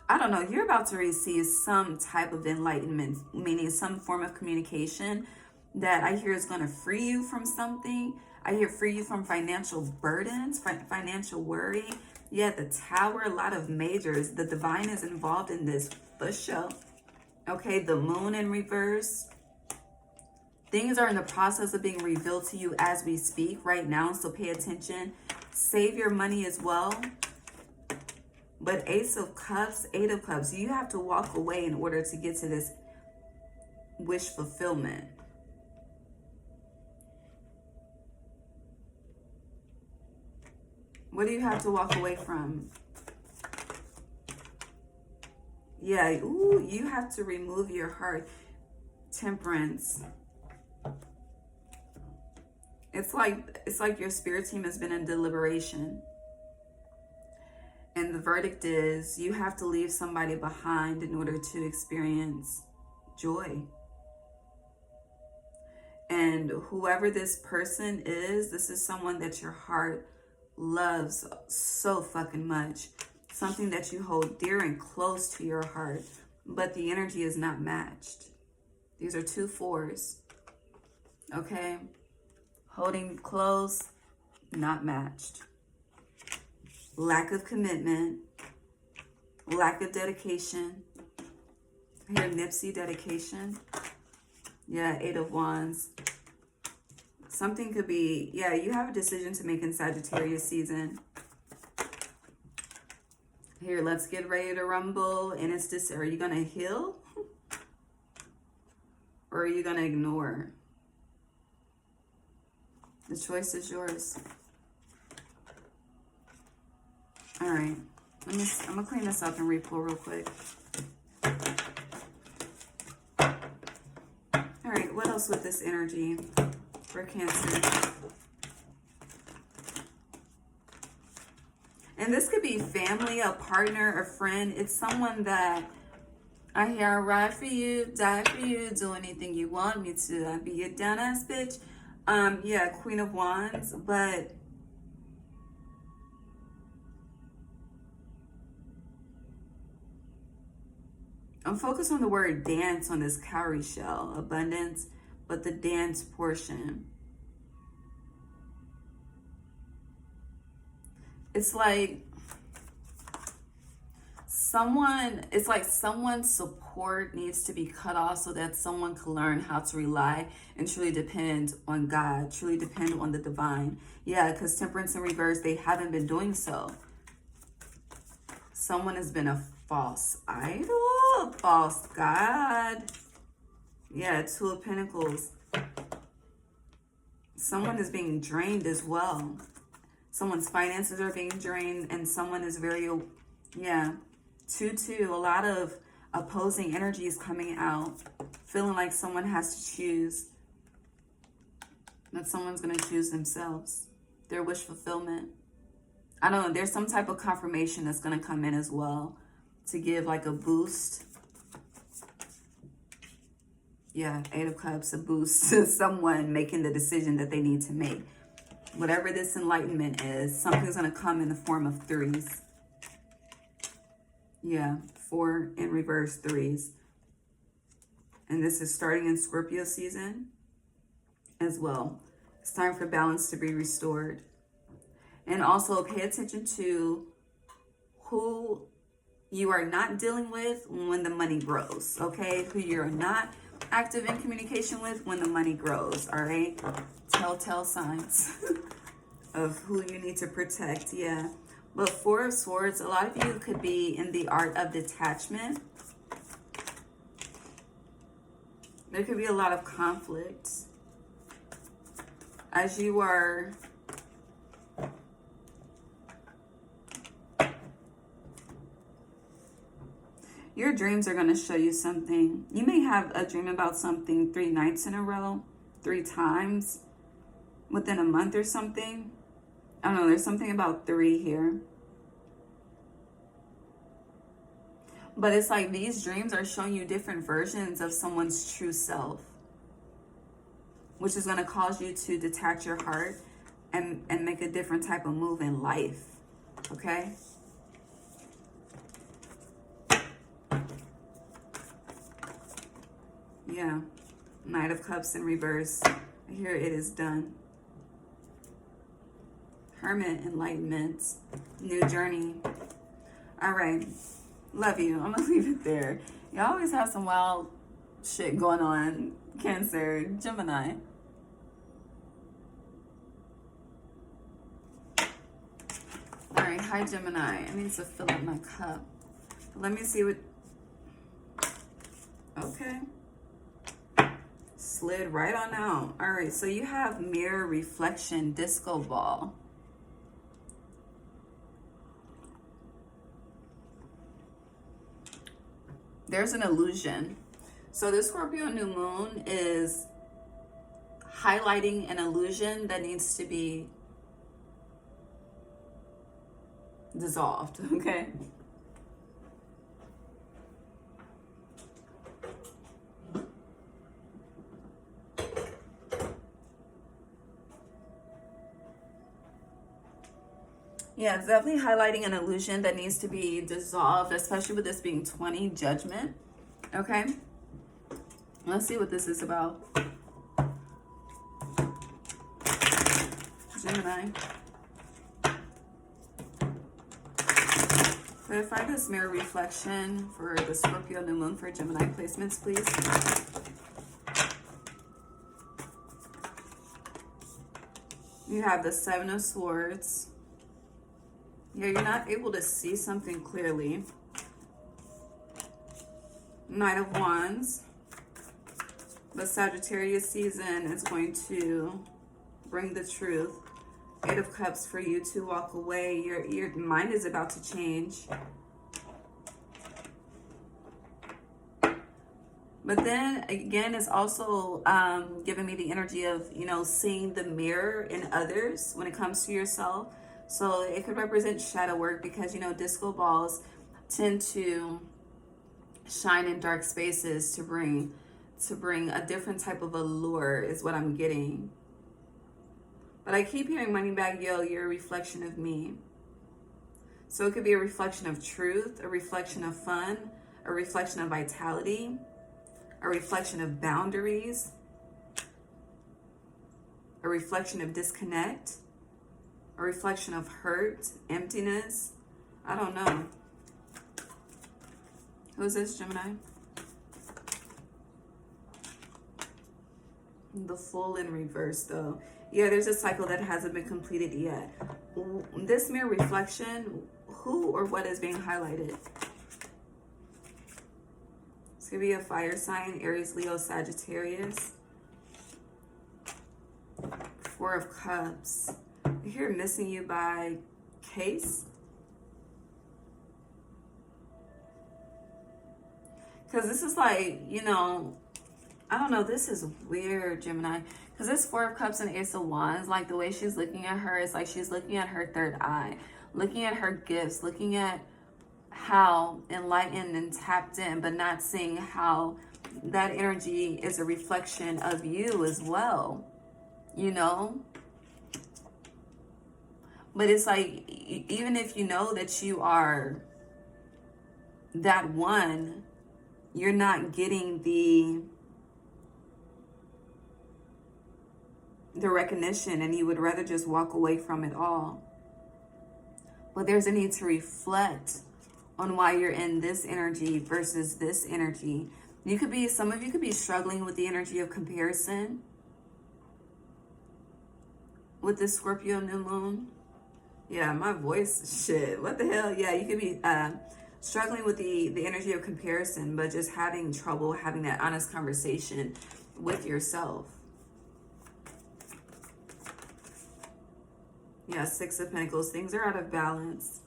I don't know, you're about to receive some type of enlightenment, meaning some form of communication that I hear is going to free you from something. I hear free you from financial burdens, financial worry. Yeah, the Tower, a lot of majors. The divine is involved in this for sure. Okay, the Moon in reverse. Things are in the process of being revealed to you as we speak right now, so pay attention. Save your money as well. But Ace of Cups, 8 of Cups, you have to walk away in order to get to this wish fulfillment. What do you have to walk away from? Yeah, ooh, you have to remove your heart. Temperance. It's like your spirit team has been in deliberation. And the verdict is you have to leave somebody behind in order to experience joy. And whoever this person is, this is someone that your heart loves so fucking much. Something that you hold dear and close to your heart. But the energy is not matched. These are 2 4s. Okay? Holding close, not matched. Lack of commitment, lack of dedication. I hear Nipsey dedication. Yeah, 8 of Wands. Something could be, yeah, you have a decision to make in Sagittarius season. Here, let's get ready to rumble. And it's this, are you going to heal? Or are you going to ignore? The choice is yours. All right, I'm gonna clean this up and re-pull real quick. All right, what else with this energy for Cancer? And this could be family, a partner, a friend. It's someone that I hear, I ride for you, die for you, do anything you want me to. I be your down ass bitch. Yeah, Queen of Wands, but I'm focused on the word dance on this cowrie shell, abundance, but the dance portion. It's like someone's support needs to be cut off so that someone can learn how to rely and truly depend on God, truly depend on the divine. Yeah, because Temperance in reverse, they haven't been doing so. Someone has been a false idol, false god. Yeah, 2 of Pentacles. Someone is being drained as well. Someone's finances are being drained and someone is very, yeah, 2-2. A lot of opposing energies coming out. Feeling like someone has to choose. That someone's going to choose themselves. Their wish fulfillment. I don't know, there's some type of confirmation that's going to come in as well to give like a boost. Yeah, Eight of Cups, a boost to someone making the decision that they need to make. Whatever this enlightenment is, something's going to come in the form of threes. Yeah, 4 in reverse, threes. And this is starting in Scorpio season as well. It's time for balance to be restored. And also pay attention to who you are not dealing with when the money grows, okay? Who you're not active in communication with when the money grows, all right? Telltale signs of who you need to protect, yeah. But Four of Swords, a lot of you could be in the art of detachment. There could be a lot of conflict as you are your dreams are going to show you something. You may have a dream about something 3 nights in a row, 3 times within a month or something. I don't know, there's something about 3 here. But it's like these dreams are showing you different versions of someone's true self, which is going to cause you to detach your heart and make a different type of move in life, okay? Yeah, Knight of Cups in reverse. Here it is done. Hermit, enlightenment, new journey. All right, love you. I'm gonna leave it there. You always have some wild shit going on. Cancer, Gemini. All right, hi Gemini. I need to fill up my cup. Let me see what. Okay. Slid right on out. All right, so you have mirror, reflection, disco ball. There's an illusion. So this Scorpio New Moon is highlighting an illusion that needs to be dissolved, okay? Yeah, it's definitely highlighting an illusion that needs to be dissolved, especially with this being 20, judgment. Okay? Let's see what this is about. Gemini. Clarify this mirror reflection for the Scorpio New Moon for Gemini placements, please. You have the Seven of Swords. Yeah, you're not able to see something clearly. Knight of Wands. The Sagittarius season is going to bring the truth. Eight of Cups for you to walk away. Your mind is about to change. But then again, it's also giving me the energy of, you know, seeing the mirror in others when it comes to yourself. So it could represent shadow work because, you know, disco balls tend to shine in dark spaces to bring a different type of allure is what I'm getting. But I keep hearing money bag, yo, you're a reflection of me. So it could be a reflection of truth, a reflection of fun, a reflection of vitality, a reflection of boundaries, a reflection of disconnect, a reflection of hurt, emptiness. I don't know. Who's this, Gemini? The Fool in reverse, though. Yeah, there's a cycle that hasn't been completed yet. This mirror reflection, who or what is being highlighted? It's going to be a fire sign, Aries, Leo, Sagittarius. Four of Cups. I hear missing you by case. Because this is like, you know, I don't know, this is weird, Gemini. Because this Four of Cups and Ace of Wands, like the way she's looking at her, is like she's looking at her third eye, looking at her gifts, looking at how enlightened and tapped in, but not seeing how that energy is a reflection of you as well, you know? But it's like, even if you know that you are that one, you're not getting the recognition, and you would rather just walk away from it all. But there's a need to reflect on why you're in this energy versus this energy. You could be, some of you could be struggling with the energy of comparison with this Scorpio New Moon. Yeah, my voice, shit, what the hell? Yeah, you could be struggling with the energy of comparison, but just having trouble having that honest conversation with yourself. Yeah, Six of Pentacles. Things are out of balance.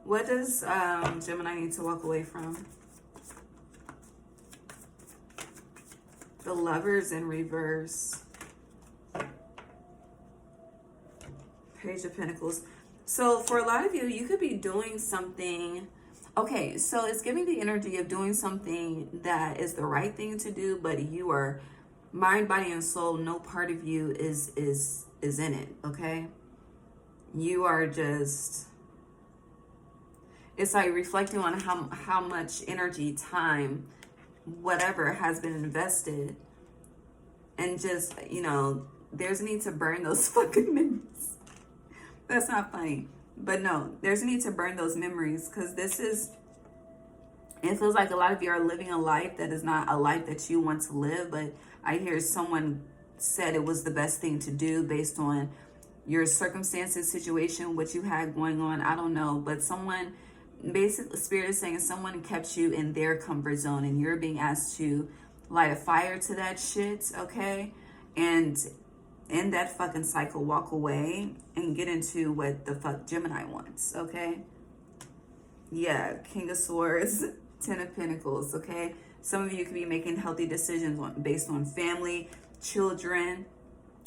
What does Gemini need to walk away from? The Lovers in reverse. Page of Pentacles. So for a lot of you, you could be doing something. Okay, so it's giving the energy of doing something that is the right thing to do, but you are mind, body, and soul. No part of you is in it. Okay, you are just. It's like reflecting on how much energy, time, whatever has been invested, and just, you know, there's a need to burn those fucking memories. That's not funny. But no, there's a need to burn those memories, because this is, it feels like a lot of you are living a life that is not a life that you want to live. But I hear someone said it was the best thing to do based on your circumstances, situation, what you had going on. I don't know. But someone, basically, Spirit is saying someone kept you in their comfort zone, and you're being asked to light a fire to that shit, okay? And in that fucking cycle, walk away and get into what the fuck Gemini wants, okay? Yeah, King of Swords, Ten of Pentacles, okay? Some of you could be making healthy decisions based on family, children,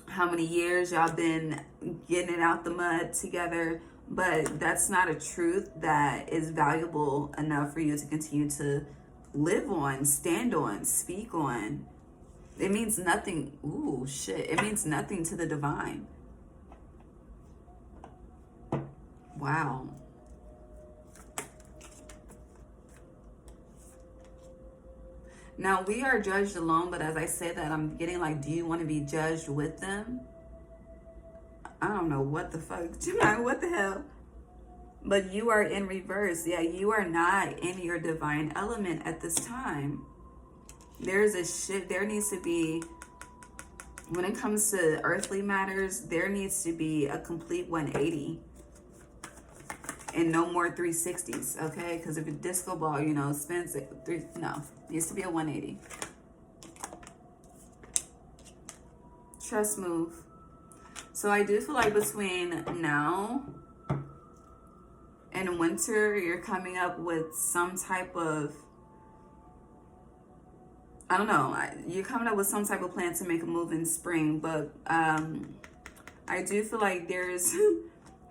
how many years y'all been getting it out the mud together. But that's not a truth that is valuable enough for you to continue to live on, stand on, speak on. It means nothing. Ooh, shit. It means nothing to the divine. Wow. Now, we are judged alone, but as I say that, I'm getting like, do you want to be judged with them? I don't know what the fuck. Gemini, what the hell? But you are in reverse. Yeah, you are not in your divine element at this time. There's a shift. There needs to be, when it comes to earthly matters, there needs to be a complete 180. And no more 360s, okay? Because if a disco ball, you know, spins it, no, needs to be a 180. Trust move. So I do feel like between now and winter, you're coming up with some type of, I don't know, you're coming up with some type of plan to make a move in spring. But I do feel like there's,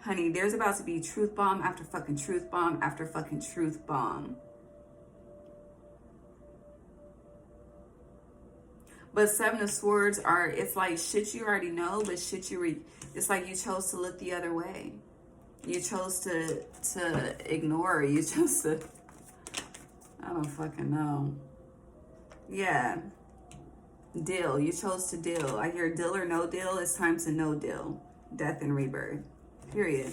honey, there's about to be truth bomb after fucking truth bomb after fucking truth bomb. But Seven of Swords are, it's like shit you already know, but shit it's like you chose to look the other way. You chose to ignore. You chose to, I don't fucking know. Yeah. Deal. You chose to deal. I hear deal or no deal. It's time to no deal. Death and rebirth. Period.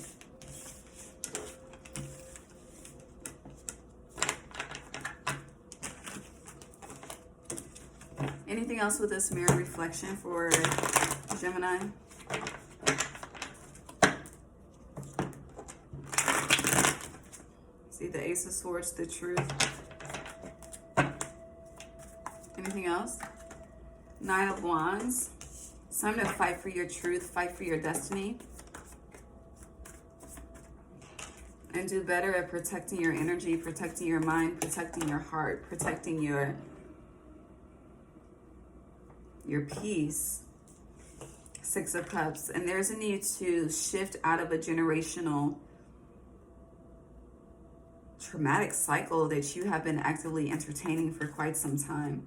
Anything else with this mirror reflection for Gemini? See the Ace of Swords, the truth. Anything else? Nine of Wands. It's time to fight for your truth, fight for your destiny. And do better at protecting your energy, protecting your mind, protecting your heart, protecting your peace. Six of Cups. And there's a need to shift out of a generational traumatic cycle that you have been actively entertaining for quite some time.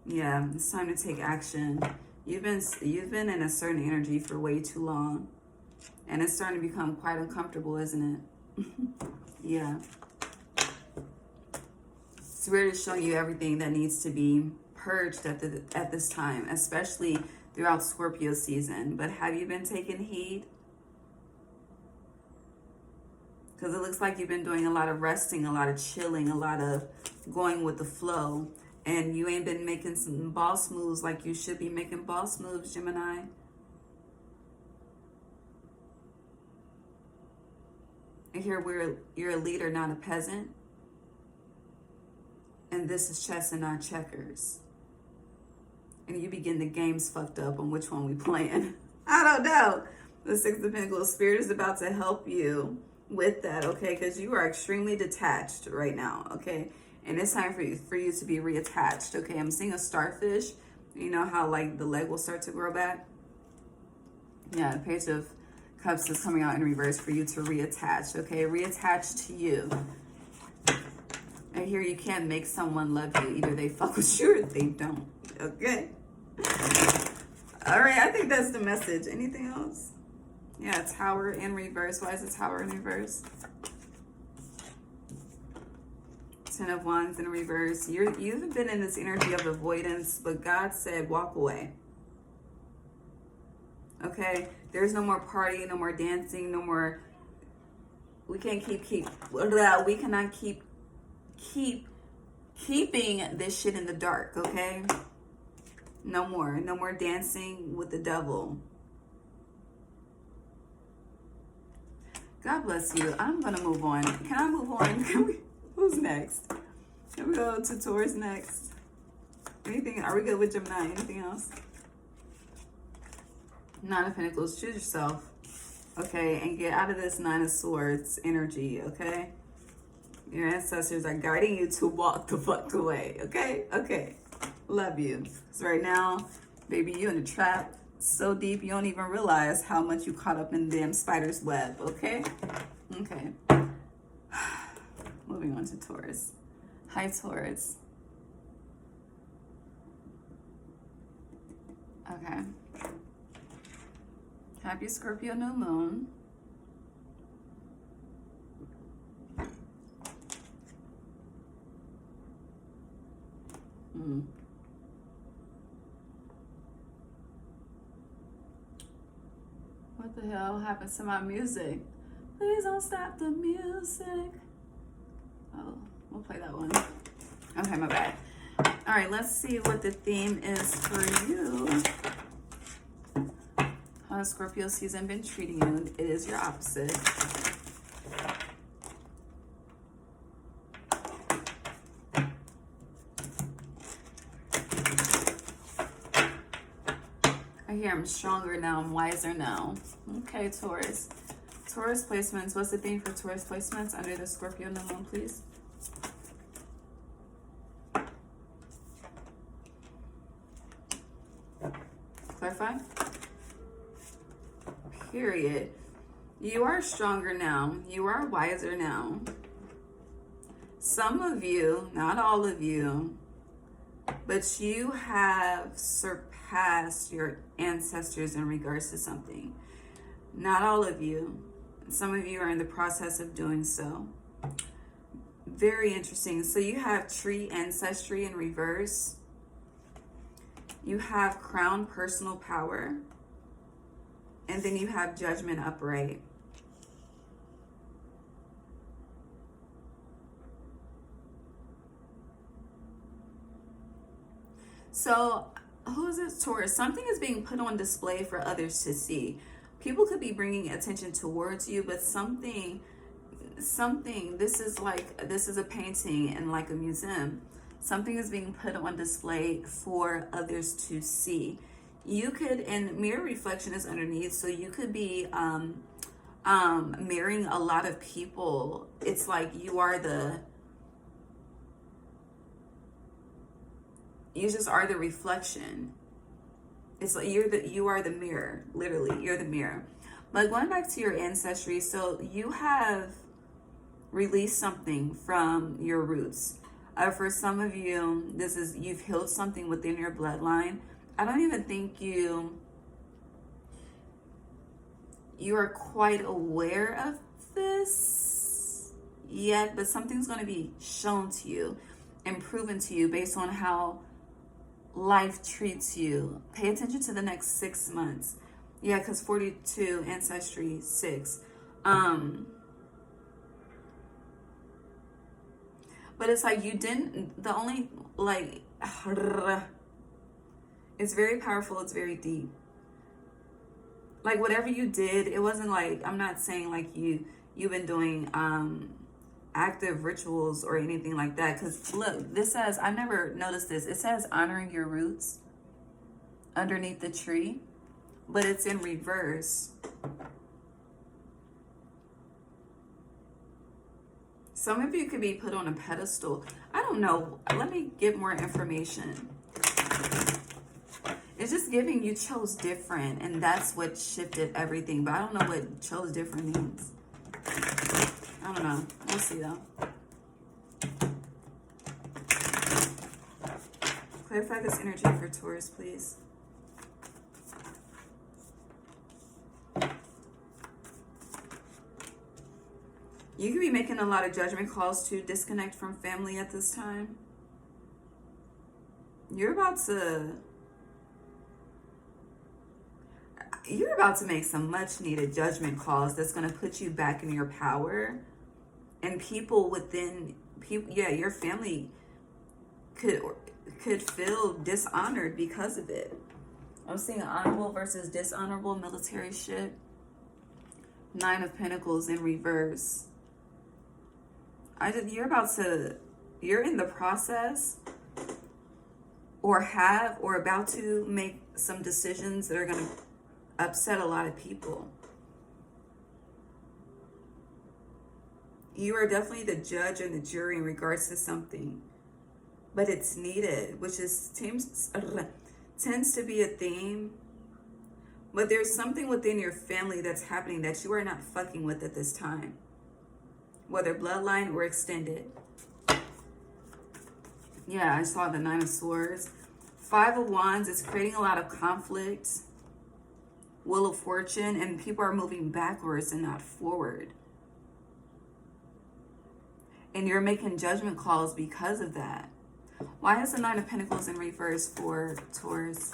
Yeah, it's time to take action. You've been in a certain energy for way too long. And it's starting to become quite uncomfortable, isn't it? Yeah. Spirit is showing you everything that needs to be purged at this time, especially throughout Scorpio season. But have you been taking heed? Because it looks like you've been doing a lot of resting, a lot of chilling, a lot of going with the flow. And you ain't been making some boss moves like you should be making boss moves, Gemini. And here you're a leader, not a peasant. And this is chess and not checkers. And you begin the games fucked up on which one we playing. I don't know. The Six of Pentacles, Spirit is about to help you with that, okay? Because you are extremely detached right now, okay? And it's time for you to be reattached, okay? I'm seeing a starfish. You know how, like, the leg will start to grow back? Yeah, the Page of Cups is coming out in reverse for you to reattach, okay? Reattach to you. I hear you can't make someone love you. Either they fuck with you or they don't, okay? All right, I think that's the message. Anything else? Yeah, Tower in reverse. Why is the Tower in reverse? Ten of Wands in reverse. You've been in this energy of avoidance, but God said walk away. Okay? There's no more partying, no more dancing, no more... We can't we cannot keep keeping this shit in the dark, okay? No more dancing with the devil. God bless you. I'm gonna move on. Can I move on? Who's next? Can we go to Taurus next? Anything? Are we good with Gemini? Anything else? Nine of Pentacles. Choose yourself, okay, and get out of this Nine of Swords energy, okay? Your ancestors are guiding you to walk the fuck away, okay? Okay. Love you. So right now, baby, you in a trap so deep you don't even realize how much you caught up in the damn spider's web, okay? Okay. Moving on to Taurus. Hi, Taurus. Okay. Happy Scorpio New Moon. What the hell happened to my music? Please don't stop the music. Oh, we'll play that one. Okay, my bad. All right, let's see what the theme is for you. How has Scorpio season been treating you? It is your opposite. I hear I'm stronger now, I'm wiser now. Okay, Taurus. Taurus placements. What's the theme for Taurus placements under the Scorpio New Moon, please? Clarify. Period. You are stronger now. You are wiser now. Some of you, not all of you, but you have surpassed your ancestors in regards to something. Not all of you. Some of you are in the process of doing so. Very interesting. So you have tree ancestry in reverse. You have crown personal power. And then you have judgment upright. So, who is this Taurus? Something is being put on display for others to see. People could be bringing attention towards you, but something, this is a painting in like a museum. Something is being put on display for others to see. You could, and mirror reflection is underneath, so you could be mirroring a lot of people. It's like you just are the reflection. It's like you are the mirror, literally, you're the mirror. But going back to your ancestry, so you have Release something from your roots. For some of you, you've healed something within your bloodline. I don't even think you are quite aware of this yet, but something's going to be shown to you and proven to you based on how life treats you. Pay attention to the next 6 months. Yeah, because 42, ancestry 6. But it's like you didn't, the only, like, it's very powerful, it's very deep. Like, whatever you did, it wasn't like, I'm not saying like you've been doing active rituals or anything like that. Because look, this says, I never noticed this. It says honoring your roots underneath the tree, but it's in reverse. Some of you could be put on a pedestal. I don't know. Let me get more information. It's just giving you chose different, and that's what shifted everything. But I don't know what chose different means. I don't know. We'll see though. Clarify this energy for Taurus, please. You could be making a lot of judgment calls to disconnect from family at this time. You're about to make some much needed judgment calls that's going to put you back in your power. And your family could feel dishonored because of it. I'm seeing honorable versus dishonorable military shit. 9 of Pentacles in reverse. You're in the process or about to make some decisions that are going to upset a lot of people. You are definitely the judge and the jury in regards to something, but it's needed, which tends to be a theme. But there's something within your family that's happening that you are not fucking with at this time, whether bloodline or extended. Yeah, I saw the 9 of Swords. 5 of Wands is creating a lot of conflict. Wheel of Fortune, and people are moving backwards and not forward. And you're making judgment calls because of that. Why is the 9 of Pentacles in reverse for Taurus?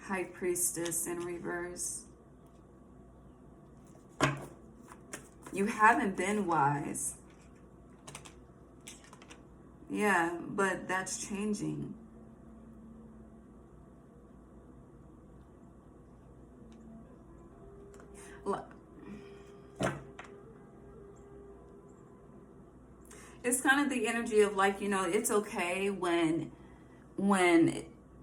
High Priestess in reverse. You haven't been wise. Yeah, but that's changing. It's kind of the energy of like, it's okay when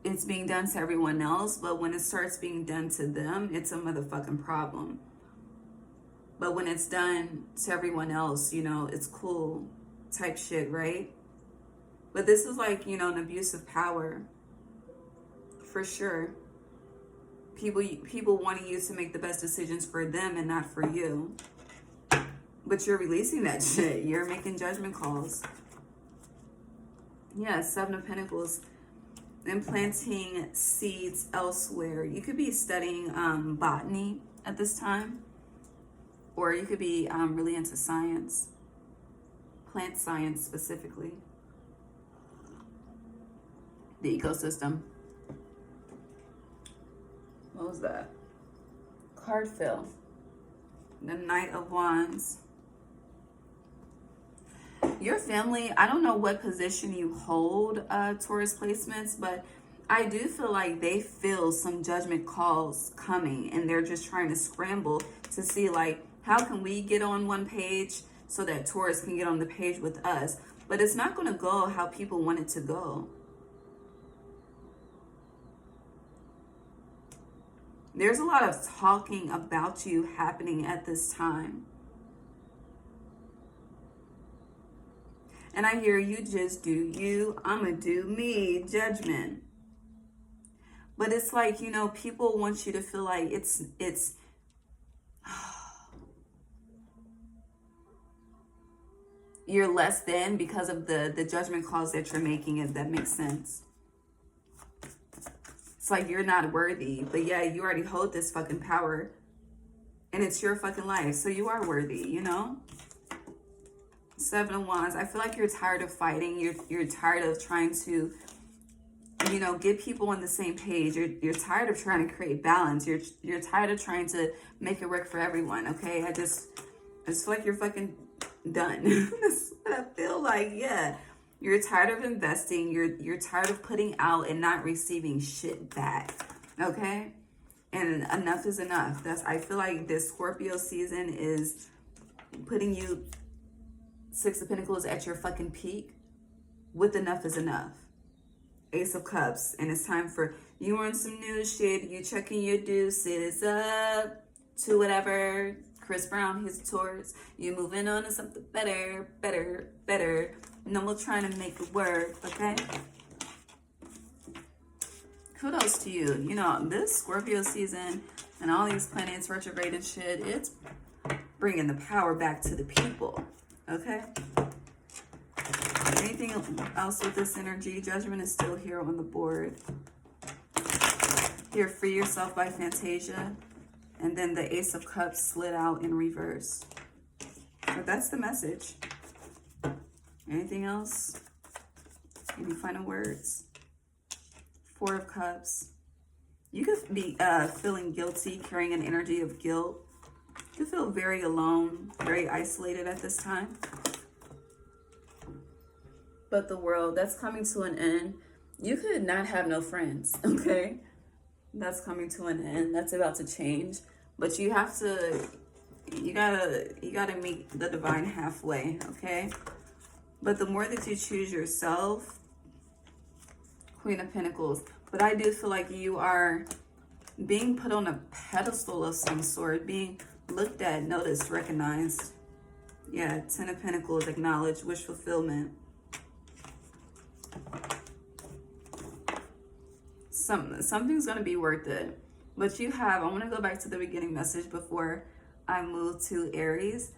it's being done to everyone else, but when it starts being done to them, it's a motherfucking problem. But when it's done to everyone else, it's cool type shit, right? But this is like, an abuse of power. For sure. People wanting you to make the best decisions for them and not for you. But you're releasing that shit. You're making judgment calls. Yeah, 7 of Pentacles. And planting seeds elsewhere. You could be studying botany at this time. Or you could be really into science. Plant science specifically. The ecosystem. What was that? Card fill. The Knight of Wands. Your family, I don't know what position you hold, Taurus placements, but I do feel like they feel some judgment calls coming, and they're just trying to scramble to see, like, how can we get on one page so that Taurus can get on the page with us? But it's not going to go how people want it to go. There's a lot of talking about you happening at this time. And I hear you just do you, I'ma do me, judgment. But it's like, people want you to feel like it's you're less than because of the judgment calls that you're making, if that makes sense. It's like you're not worthy, but yeah, you already hold this fucking power and it's your fucking life. So you are worthy, you know? Seven of Wands. I feel like you're tired of fighting. You're tired of trying to, you know, get people on the same page. You're tired of trying to create balance. You're tired of trying to make it work for everyone, okay? I just feel like you're fucking done. That's what I feel like. Yeah. You're tired of investing. You're tired of putting out and not receiving shit back. Okay? And enough is enough. I feel like this Scorpio season is putting you, Six of Pentacles, at your fucking peak with enough is enough. Ace of Cups. And it's time for you on some new shit. You checking your deuces up to whatever Chris Brown, his tours. You moving on to something better, better, better. No more trying to make it work, okay? Kudos to you. You know, this Scorpio season and all these planets retrograde and shit, it's bringing the power back to the people, okay? Anything else with this energy? Judgment is still here on the board. Here, Free Yourself by Fantasia. And then the Ace of Cups slid out in reverse. But that's the message. Anything else? Any final words? Four of Cups. You could be feeling guilty, carrying an energy of guilt. You could feel very alone, very isolated at this time. But the World, that's coming to an end. You could not have no friends, okay? That's coming to an end. That's about to change. But you have to, you gotta meet the divine halfway, okay? But the more that you choose yourself, Queen of Pentacles. But I do feel like you are being put on a pedestal of some sort, being looked at, noticed, recognized. Yeah, Ten of Pentacles, acknowledged, wish fulfillment. Something's going to be worth it. But you have, I want to go back to the beginning message before I move to Aries.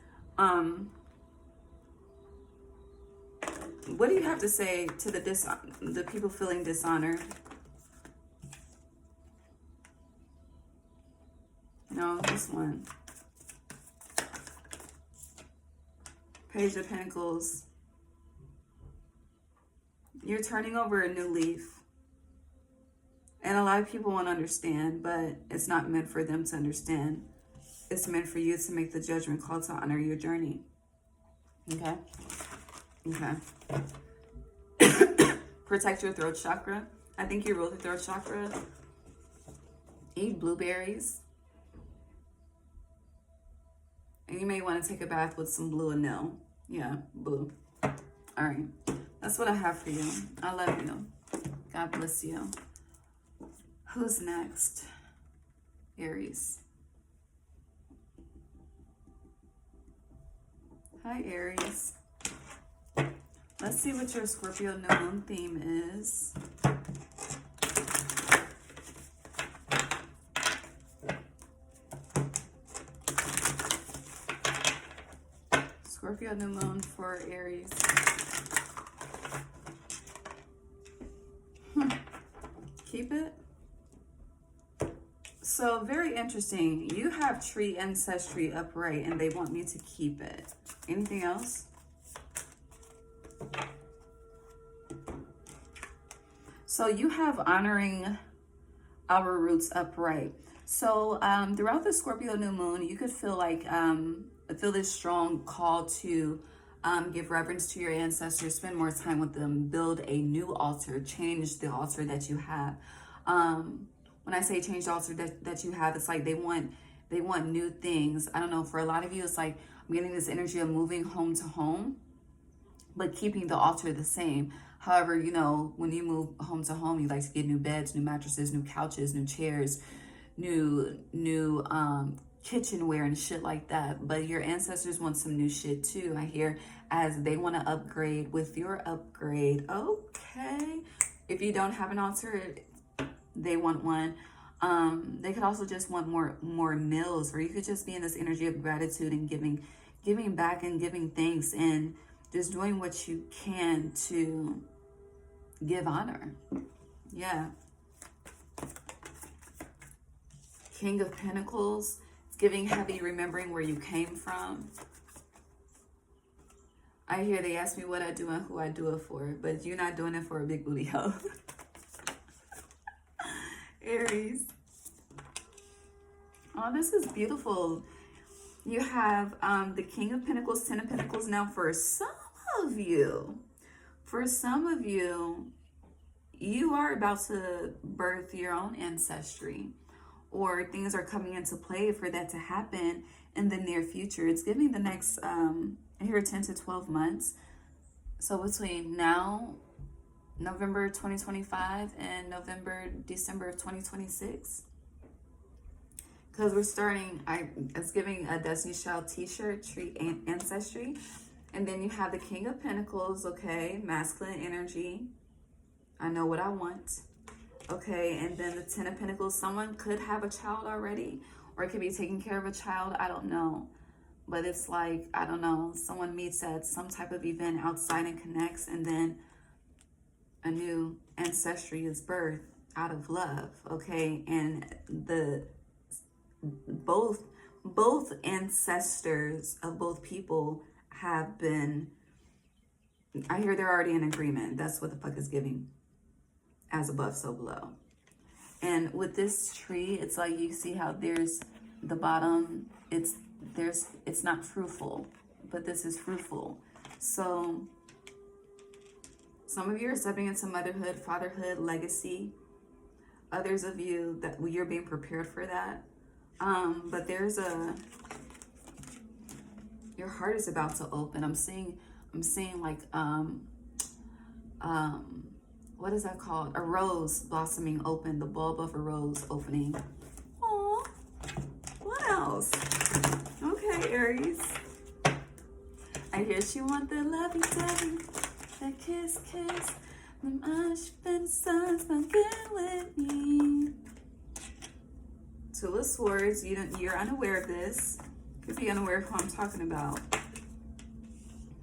What do you have to say to the people feeling dishonored? No, this one. Page of Pentacles. You're turning over a new leaf. And a lot of people won't understand, but it's not meant for them to understand. It's meant for you to make the judgment call to honor your journey. Okay? Okay. Protect your throat chakra. I think you rule the throat chakra. Eat blueberries. And you may want to take a bath with some blue anil. Yeah, blue. All right. That's what I have for you. I love you. God bless you. Who's next? Aries. Hi, Aries. Let's see what your Scorpio New Moon theme is. Scorpio New Moon for Aries. Keep it. So very interesting. You have tree ancestry upright and they want me to keep it. Anything else? So you have honoring our roots upright. So throughout the Scorpio New Moon, you could feel like, feel this strong call to give reverence to your ancestors, spend more time with them, build a new altar, change the altar that you have. When I say change the altar that you have, it's like they want new things. I don't know, for a lot of you, it's like I'm getting this energy of moving home to home, but keeping the altar the same. However, you know, when you move home to home, you like to get new beds, new mattresses, new couches, new chairs, new kitchenware and shit like that. But your ancestors want some new shit too, I hear, as they want to upgrade with your upgrade. Okay. If you don't have an altar, they want one. They could also just want more meals, or you could just be in this energy of gratitude and giving back and giving thanks and just doing what you can to give honor. Yeah. King of Pentacles. It's giving heavy, remembering where you came from. I hear they ask me what I do and who I do it for, but you're not doing it for a big booty hoe. Aries. Oh, this is beautiful. You have the King of Pentacles, Ten of Pentacles. Now, for some of you, you are about to birth your own ancestry, or things are coming into play for that to happen in the near future. It's giving the next, I hear 10 to 12 months. So between now, November 2025, and December of 2026. Because we're starting, it's giving a Destiny Child t-shirt, treat ancestry. And then you have the King of Pentacles, okay, masculine energy. I know what I want. Okay, and then the Ten of Pentacles, someone could have a child already, or it could be taking care of a child, I don't know. But it's like, I don't know, someone meets at some type of event outside and connects, and then a new ancestry is birthed out of love, okay? And both ancestors of both people have been, I hear they're already in agreement. That's what the fuck is giving. As above, so below. And with this tree, it's like, you see how there's the bottom, it's not fruitful, but this is fruitful. So some of you are stepping into motherhood, fatherhood, legacy. Others of you, that you're being prepared for that. But there's your heart is about to open. I'm seeing like, what is that called? A rose blossoming open, the bulb of a rose opening. Aww. What else? Okay, Aries. I hear she want the lovey-dovey, that kiss, them eyes, been suns, not get with me. Two of Swords, you're unaware of this. Could be unaware of who I'm talking about.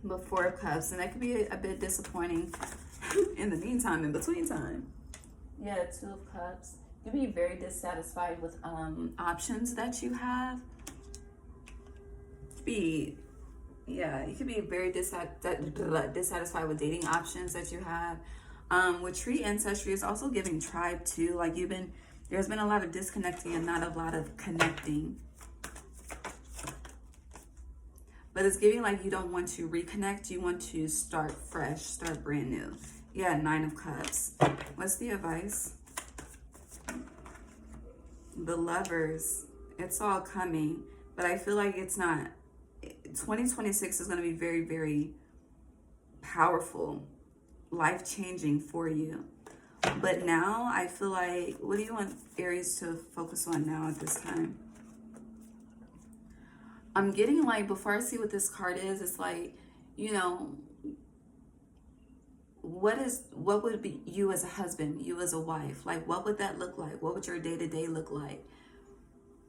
But Four of Cups, and that could be a bit disappointing in the meantime, in between time. Yeah, Two of Cups. You could be very dissatisfied with options that you have. You could be very dissatisfied with dating options that you have. With tree ancestry, it's also giving tribe too. Like there's been a lot of disconnecting and not a lot of connecting. But it's giving like you don't want to reconnect. You want to start fresh, start brand new. Yeah, Nine of Cups. What's the advice? The Lovers. It's all coming. But I feel like it's not. 2026 is going to be very, very powerful. Life-changing for you. But now, I feel like, what do you want Aries to focus on now at this time? I'm getting like, before I see what this card is, it's like, you know, what would be you as a husband, you as a wife? Like, what would that look like? What would your day-to-day look like?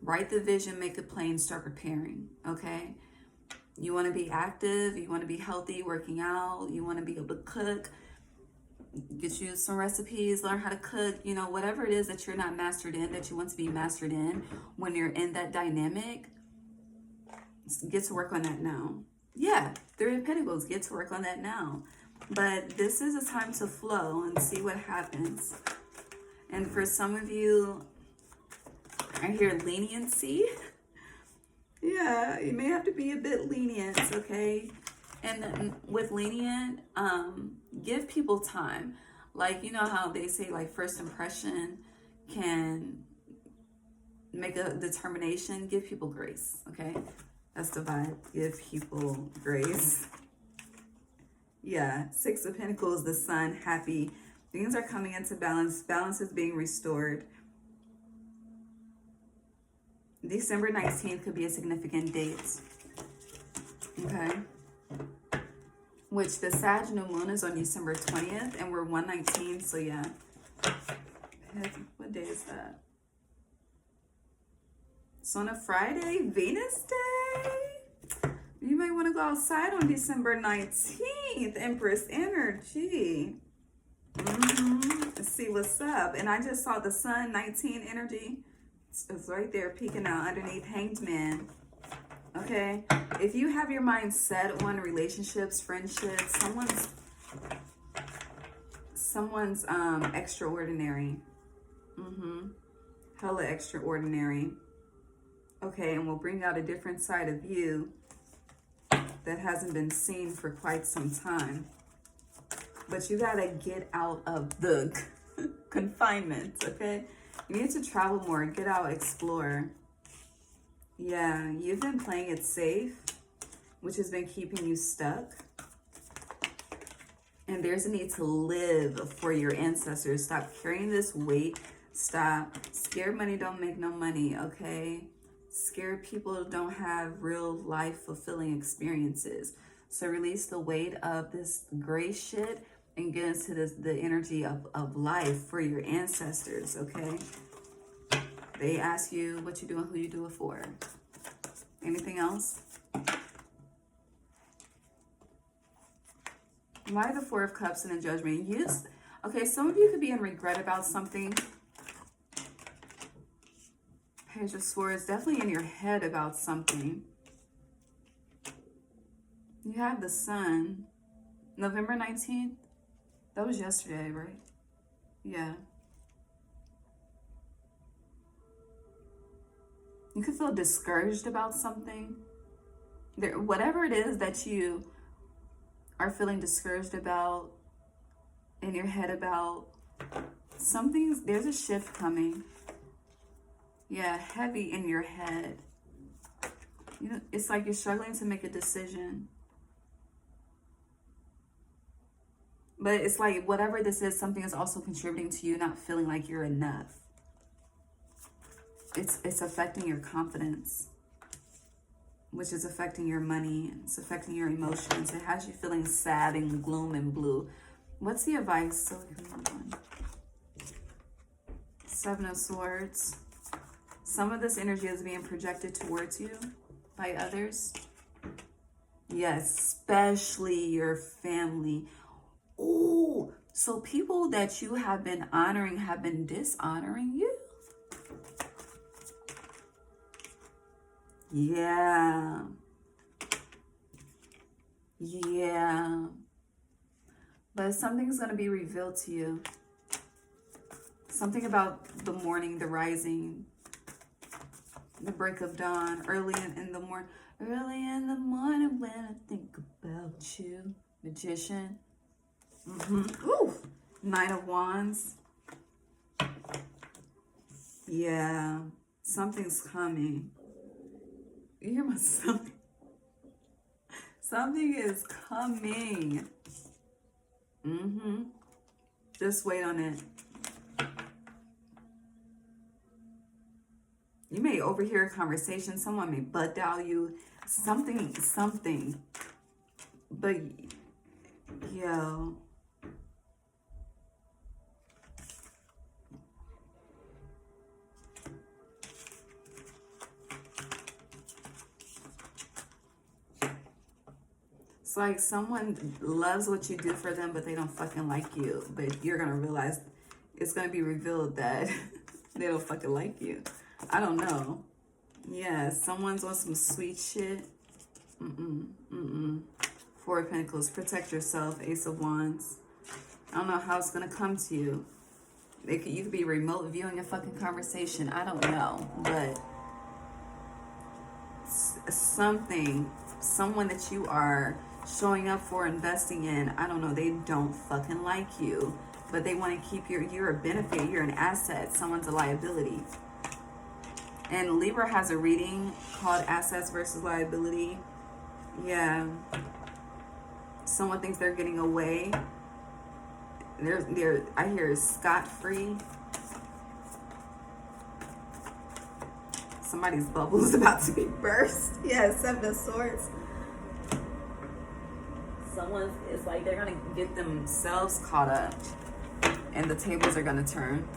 Write the vision, make it plain, start preparing, okay? You want to be active, you want to be healthy, working out, you want to be able to cook, get you some recipes, learn how to cook, you know, whatever it is that you're not mastered in, that you want to be mastered in when you're in that dynamic, get to work on that now. Yeah, Three of Pentacles, get to work on that now. But this is a time to flow and see what happens. And for some of you, I hear leniency. Yeah, you may have to be a bit lenient, okay? And with lenient, give people time. Like, you know how they say, like, first impression can make a determination. Give people grace, okay? That's the vibe. Give people grace. Yeah, Six of Pentacles, the Sun, happy. Things are coming into balance. Balance is being restored. December 19th could be a significant date. Okay. Which the Sag New Moon is on December 20th, and we're 119, so yeah. What day is that? It's on a Friday, Venus Day. You might want to go outside on December 19th, Empress energy. Let's see what's up. And I just saw the sun, 19 energy. It's right there peeking out underneath Hanged Man. Okay. If you have your mind set on relationships, friendships, someone's extraordinary. Hella extraordinary. Okay, and we'll bring out a different side of you that hasn't been seen for quite some time. But you gotta get out of the confinement, okay? You need to travel more, get out, explore. Yeah, you've been playing it safe, which has been keeping you stuck. And there's a need to live for your ancestors. Stop carrying this weight. Stop. Scared money don't make no money, okay? Scared people don't have real life fulfilling experiences. So release the weight of this gray shit and get into the energy of life for your ancestors, okay? They ask you what you do and who you do it for. Anything else? Why the Four of Cups and the Judgment? Okay, some of you could be in regret about something. Page of Swords, definitely in your head about something. You have the Sun. November 19th? That was yesterday, right? Yeah. You could feel discouraged about something. Whatever it is that you are feeling discouraged about, in your head about, there's a shift coming. Yeah, heavy in your head. You know, it's like you're struggling to make a decision. But it's like whatever this is, something is also contributing to you not feeling like you're enough. It's affecting your confidence, which is affecting your money. It's affecting your emotions. It has you feeling sad and gloom and blue. What's the advice? So, Seven of Swords. Some of this energy is being projected towards you by others. Yes, especially your family. Oh, so people that you have been honoring have been dishonoring you. Yeah. Yeah. But something's going to be revealed to you. Something about the morning, the rising, the break of dawn, early in the morning. Early in the morning when I think about you. Magician. Ooh. Knight of Wands. Yeah. Something's coming. You hear my something? Something is coming. Just wait on it. You may overhear a conversation. Someone may butt dial you. Something. But, yo. It's like someone loves what you do for them, but they don't fucking like you. But you're going to realize, it's going to be revealed that they don't fucking like you. I don't know. Yeah, someone's on some sweet shit. Four of Pentacles, protect yourself. Ace of Wands. I don't know how it's going to come to you. You could be remote viewing a fucking conversation. I don't know. But someone that you are showing up for, investing in, I don't know, they don't fucking like you. But they want to keep you're a benefit, you're an asset. Someone's a liability. And Libra has a reading called Assets versus Liability. Yeah. Someone thinks they're getting away. I hear scot-free. Somebody's bubble is about to be burst. Yeah, Seven of Swords. It's like they're going to get themselves caught up. And the tables are going to turn.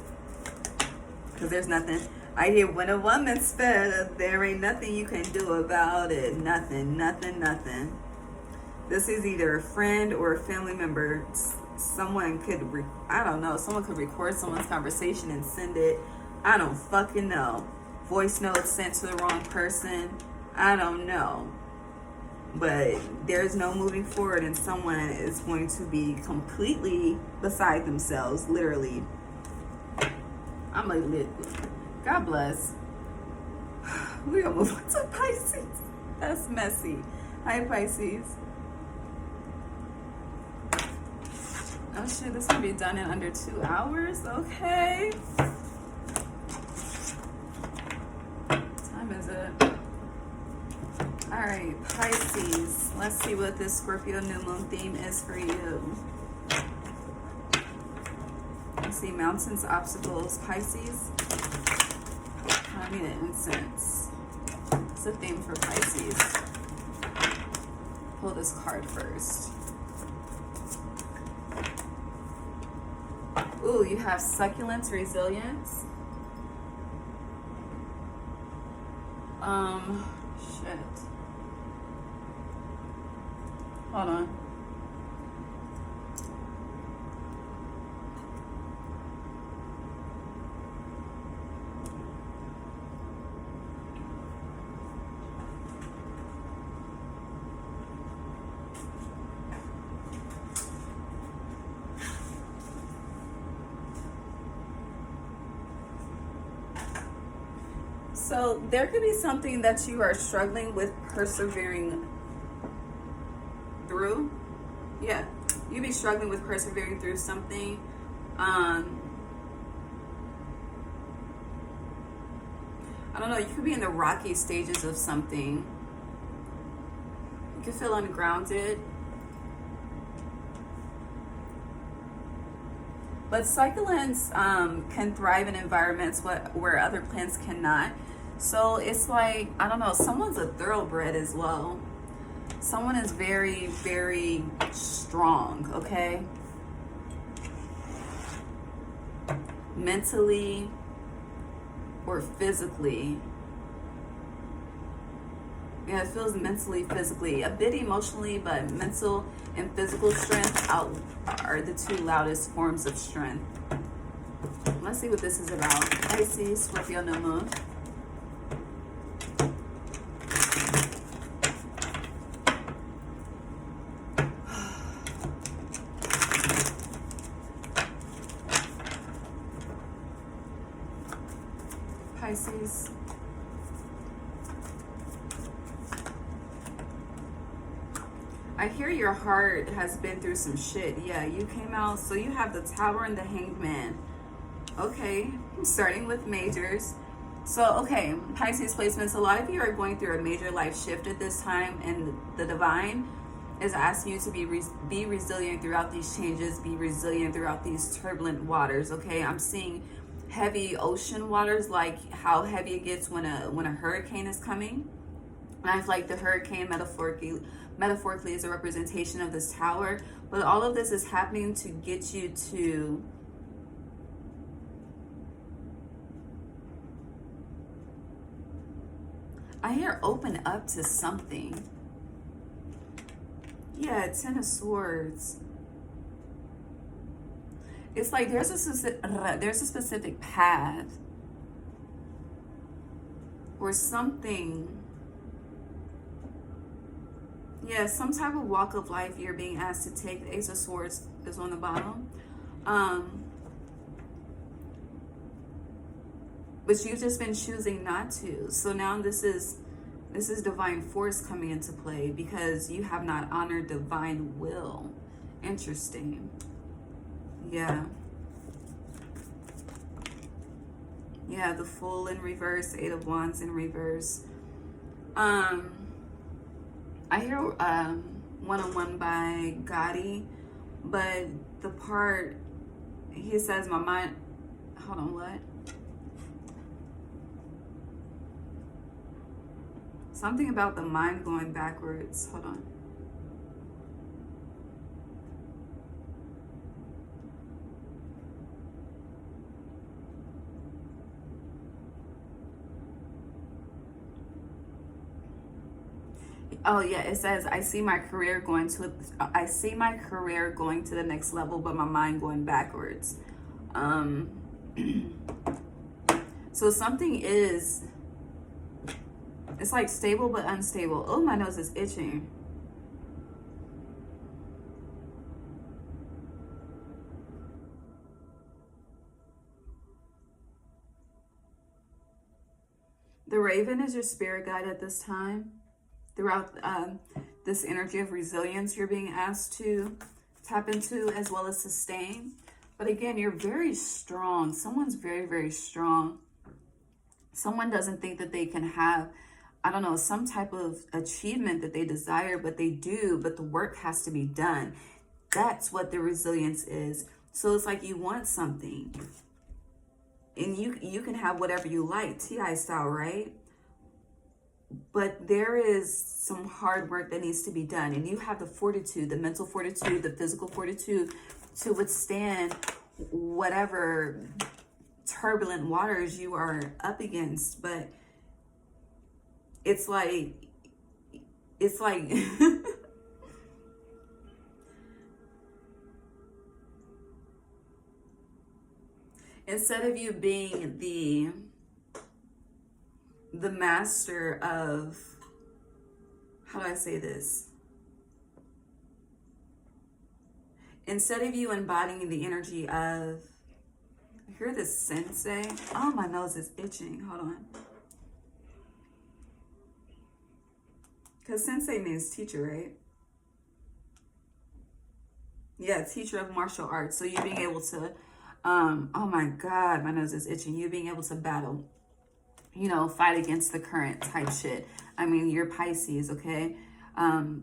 Because there's nothing. I hear when a woman's fed up, there ain't nothing you can do about it. Nothing, nothing, nothing. This is either a friend or a family member. Someone could, I don't know, someone could record someone's conversation and send it. I don't fucking know. Voice notes sent to the wrong person. I don't know. But there's no moving forward, and someone is going to be completely beside themselves, literally. I'm like, God bless. We're gonna move on to Pisces. That's messy. Hi, Pisces. Oh shit, this can be done in under 2 hours. Okay. What time is it? Alright, Pisces. Let's see what this Scorpio New Moon theme is for you. I see mountains, obstacles, Pisces. I need an incense. It's the theme for Pisces. Pull this card first. Ooh, you have succulence, resilience. Shit. Hold on. So there could be something that you are struggling with persevering through. Yeah, you'd be struggling with persevering through something. I don't know, you could be in the rocky stages of something. You could feel ungrounded. But succulents can thrive in environments where other plants cannot. So it's like, I don't know, someone's a thoroughbred as well. Someone is very, very strong, okay? Mentally or physically. Yeah, it feels mentally, physically, a bit emotionally, but mental and physical strength are the two loudest forms of strength. Let's see what this is about. Pisces, Scorpio New Moon. Pisces. I hear your heart has been through some shit. Yeah, you came out. So you have the Tower and the Hanged Man. Okay, starting with majors. So, okay, Pisces placements. A lot of you are going through a major life shift at this time, and the divine is asking you to be resilient throughout these changes. Be resilient throughout these turbulent waters. Okay, I'm seeing heavy ocean waters, like how heavy it gets when a hurricane is coming. And I feel like the hurricane metaphorically is a representation of this tower, but all of this is happening to get you to I hear open up to something. Yeah, Ten of Swords. It's like there's a specific path or something. Yeah, some type of walk of life you're being asked to take. The Ace of Swords is on the bottom. But you've just been choosing not to. So now this is divine force coming into play because you have not honored divine will. Interesting. Yeah. Yeah, the Fool in reverse, Eight of Wands in reverse. I hear One-on-One by Gotti, but the part he says my mind, hold on, what? Something about the mind going backwards. Hold on. Oh yeah, it says I see my career going to the next level, but my mind going backwards. Um, so something is, it's like stable but unstable. Oh, my nose is itching. The raven is your spirit guide at this time. Throughout this energy of resilience, you're being asked to tap into as well as sustain. But again, you're very strong. Someone's very, very strong. Someone doesn't think that they can have, I don't know, some type of achievement that they desire, but they do, but the work has to be done. That's what the resilience is. So it's like you want something and you can have whatever you like, TI style, right? But there is some hard work that needs to be done. And you have the fortitude, the mental fortitude, the physical fortitude to withstand whatever turbulent waters you are up against. But it's like instead of you being the master of, how do I say this? Instead of you embodying the energy of, I hear this sensei. Oh, my nose is itching. Hold on. Because sensei means teacher, right? Yeah, teacher of martial arts. So you being able to, oh my God, my nose is itching. You being able to battle, you know, fight against the current type shit. I mean, you're Pisces, okay?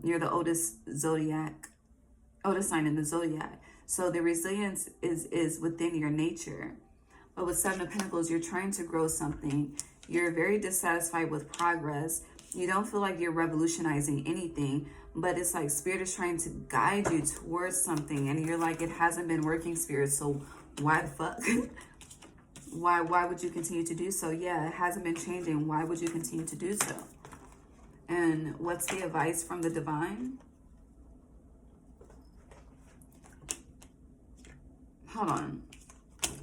You're the oldest sign in the zodiac. So the resilience is within your nature. But with Seven of Pentacles, you're trying to grow something. You're very dissatisfied with progress. You don't feel like you're revolutionizing anything, but it's like Spirit is trying to guide you towards something. And you're like, it hasn't been working, Spirit, so why the fuck? Why would you continue to do so? Yeah, it hasn't been changing. Why would you continue to do so? And what's the advice from the divine? Hold on.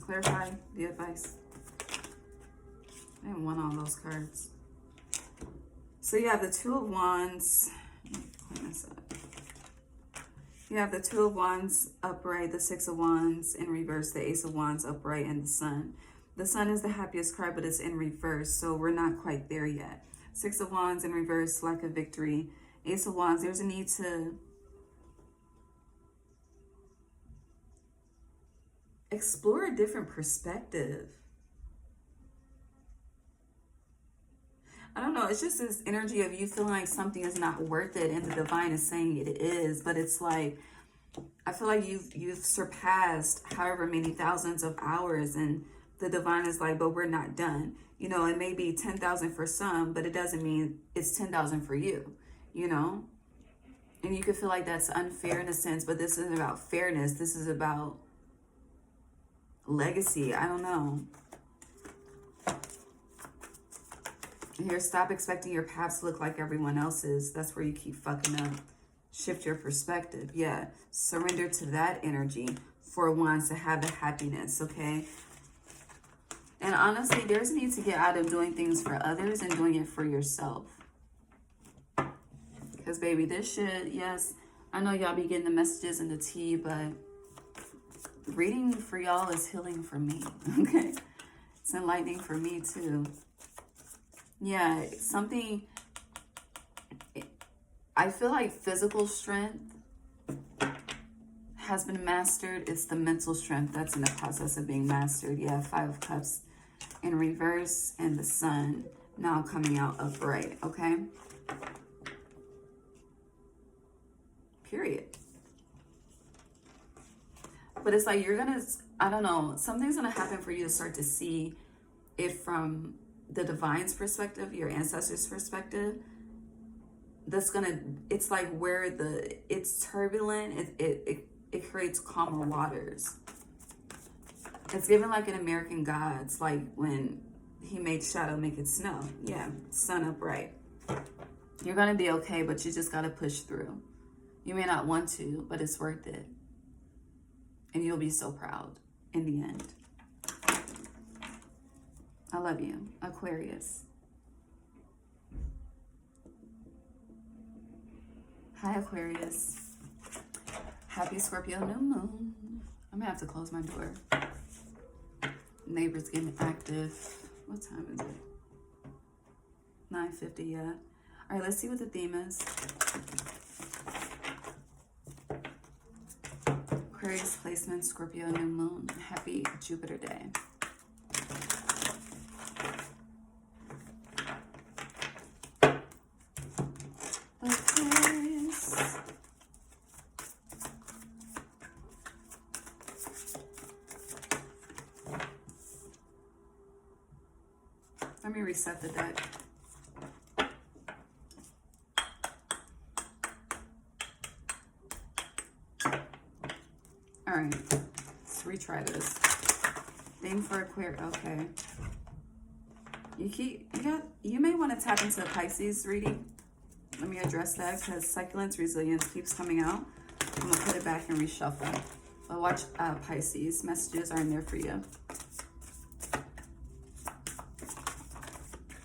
Clarify the advice. I didn't want all those cards. So you have the Two of Wands. Clean this up. You have the Two of Wands upright, the Six of Wands in reverse, the Ace of Wands upright, and the Sun. The Sun is the happiest card, but it's in reverse, so we're not quite there yet. Six of Wands in reverse, lack of victory. Ace of Wands, there's a need to explore a different perspective. I don't know, it's just this energy of you feeling like something is not worth it, and the divine is saying it is, but it's like, I feel like you've surpassed however many thousands of hours, and the divine is like, but we're not done. You know, it may be 10,000 for some, but it doesn't mean it's 10,000 for you, you know? And you could feel like that's unfair in a sense, but this isn't about fairness. This is about legacy. I don't know. Here, stop expecting your path to look like everyone else's. That's where you keep fucking up. Shift your perspective. Yeah. Surrender to that energy for once to have the happiness, okay? And honestly, there's a need to get out of doing things for others and doing it for yourself. Because, baby, this shit, yes, I know y'all be getting the messages and the tea, but reading for y'all is healing for me, okay? It's enlightening for me, too. Yeah, something, I feel like physical strength has been mastered. It's the mental strength that's in the process of being mastered. Yeah, Five of Cups in reverse and the Sun now coming out upright, okay? Period. But it's like you're gonna, I don't know, something's gonna happen for you to start to see it from the divine's perspective, your ancestors' perspective. That's gonna, it's like where it's turbulent, it creates calmer waters. It's given like an American Gods, like when he made shadow make it snow. Yeah, sun upright. You're going to be okay, but you just got to push through. You may not want to, but it's worth it. And you'll be so proud in the end. I love you, Aquarius. Hi, Aquarius. Happy Scorpio New Moon. I'm going to have to close my door. Neighbors getting active. What time is it? 9:50, yeah. All right, let's see what the theme is. Aquarius placement, Scorpio New Moon. Happy Jupiter Day. Aquarius. Let me reset the deck. All right, let's retry this. Theme for Aquarius. Okay. You may want to tap into a Pisces reading. Let me address that because succulence resilience keeps coming out. I'm gonna put it back and reshuffle. But watch Pisces. Messages are in there for you.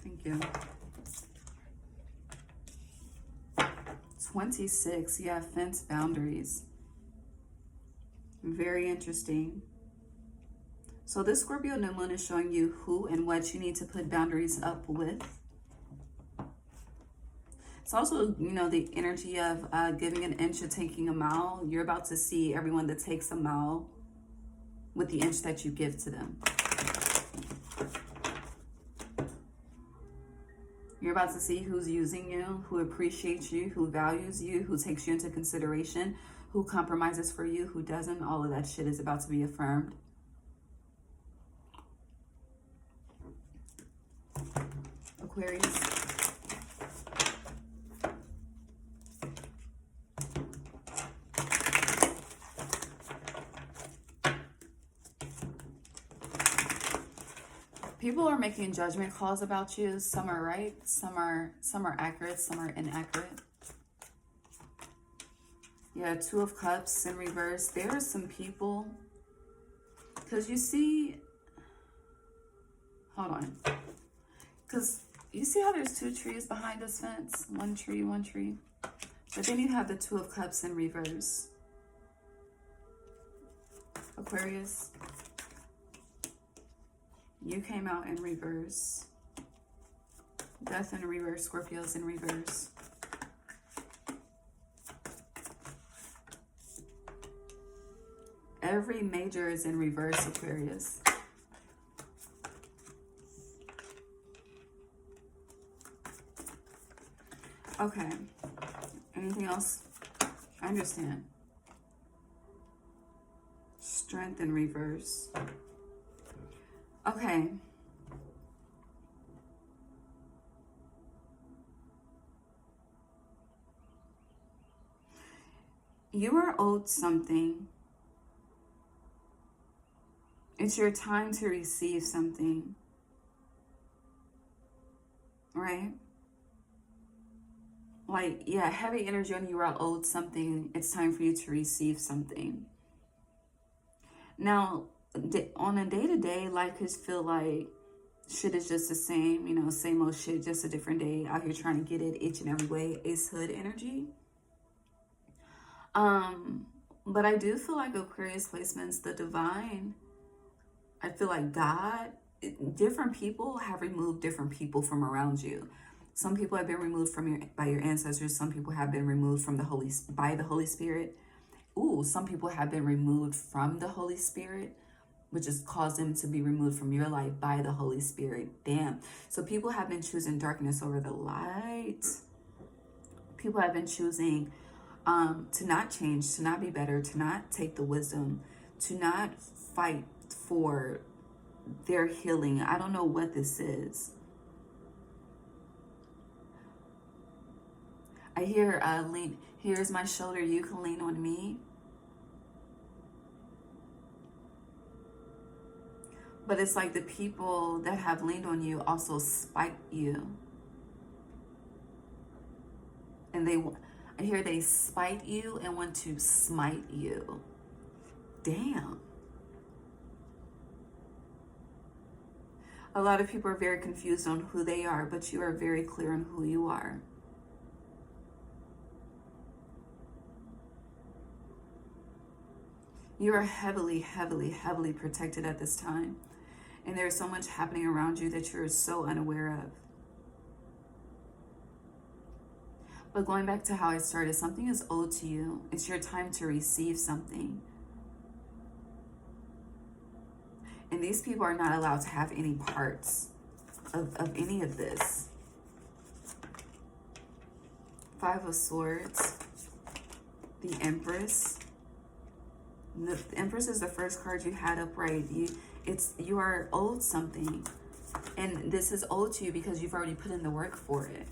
Thank you. 26. Yeah, fence boundaries. Very interesting. So this Scorpio New Moon is showing you who and what you need to put boundaries up with. It's also, you know, the energy of giving an inch or taking a mile. You're about to see everyone that takes a mile with the inch that you give to them. You're about to see who's using you, who appreciates you, who values you, who takes you into consideration, who compromises for you, who doesn't. All of that shit is about to be affirmed. Aquarius. People are making judgment calls about you. Some are right, some are accurate, some are inaccurate. Yeah, Two of Cups in reverse. There are some people, because you see, hold on, because you see how there's two trees behind this fence? One tree, one tree. But then you have the Two of Cups in reverse. Aquarius, you came out in reverse. Death in reverse, Scorpios in reverse. Every major is in reverse, Aquarius. Okay. Anything else? I understand. Strength in reverse. Okay. You are owed something. It's your time to receive something. Right? Like, yeah, heavy energy on you are owed something. It's time for you to receive something. Now, on a day-to-day, life could feel like shit is just the same, you know, same old shit, just a different day, out here trying to get it each and every way. Ace Hood energy. But I do feel like Aquarius placements, the divine, I feel like God, different people have removed different people from around you. Some people have been removed by your ancestors. Some people have been removed from by the Holy Spirit. Ooh, some people have been removed from the Holy Spirit, which has caused them to be removed from your life by the Holy Spirit. Damn. So people have been choosing darkness over the light. People have been choosing to not change, to not be better, to not take the wisdom, to not fight for their healing. I don't know what this is. I hear lean. Here's my shoulder. You can lean on me. But it's like the people that have leaned on you also spite you. And I hear they spite you and want to smite you. Damn. A lot of people are very confused on who they are, but you are very clear on who you are. You are heavily, heavily, heavily protected at this time. And there's so much happening around you that you're so unaware of. But going back to how I started, something is owed to you. It's your time to receive something. And these people are not allowed to have any parts of any of this. Five of Swords. The Empress. The Empress is the first card you had upright. You are owed something. And this is owed to you because you've already put in the work for it.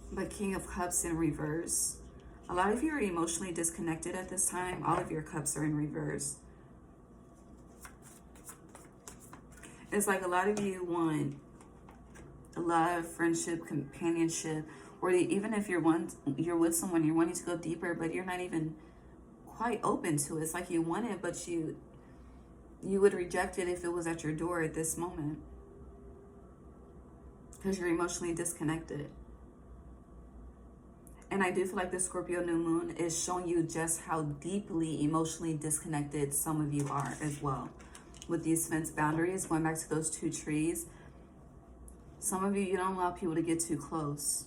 But King of Cups in reverse. A lot of you are emotionally disconnected at this time. All of your cups are in reverse. It's like a lot of you want love, friendship, companionship, or even if you're with someone, you're wanting to go deeper, but you're not even quite open to it. It's like you want it, but you would reject it if it was at your door at this moment. Because you're emotionally disconnected. And I do feel like the Scorpio New Moon is showing you just how deeply emotionally disconnected some of you are as well. With these fence boundaries, going back to those two trees, some of you don't allow people to get too close.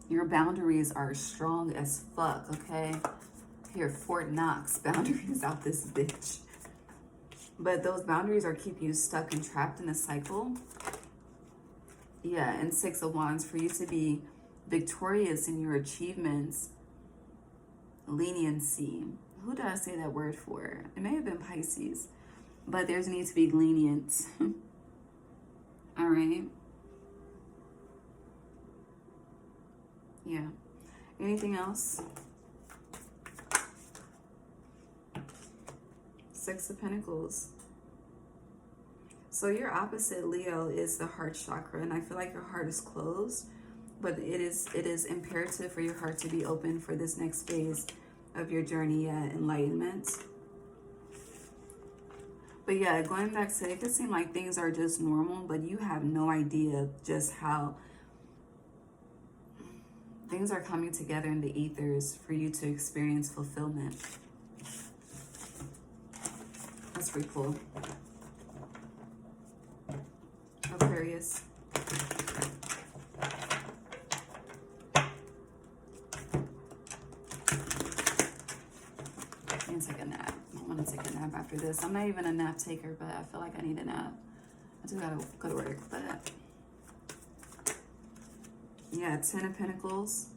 Your boundaries are strong as fuck, okay? Here, Fort Knox, boundaries out this bitch. But those boundaries are keeping you stuck and trapped in a cycle. Yeah, and Six of Wands, for you to be victorious in your achievements. Leniency. Who did I say that word for? It may have been Pisces. But there's a need to be lenient. All right. Yeah. Anything else? Six of Pentacles. So your opposite, Leo, is the heart chakra, and I feel like your heart is closed, but it is imperative for your heart to be open for this next phase of your journey at enlightenment. But yeah, going back to it could seem like things are just normal, but you have no idea just how things are coming together in the ethers for you to experience fulfillment. That's pretty cool. Aquarius. I need to take a nap. I want to take a nap after this. I'm not even a nap taker, but I feel like I need a nap. I do gotta go to work, but yeah, Ten of Pentacles.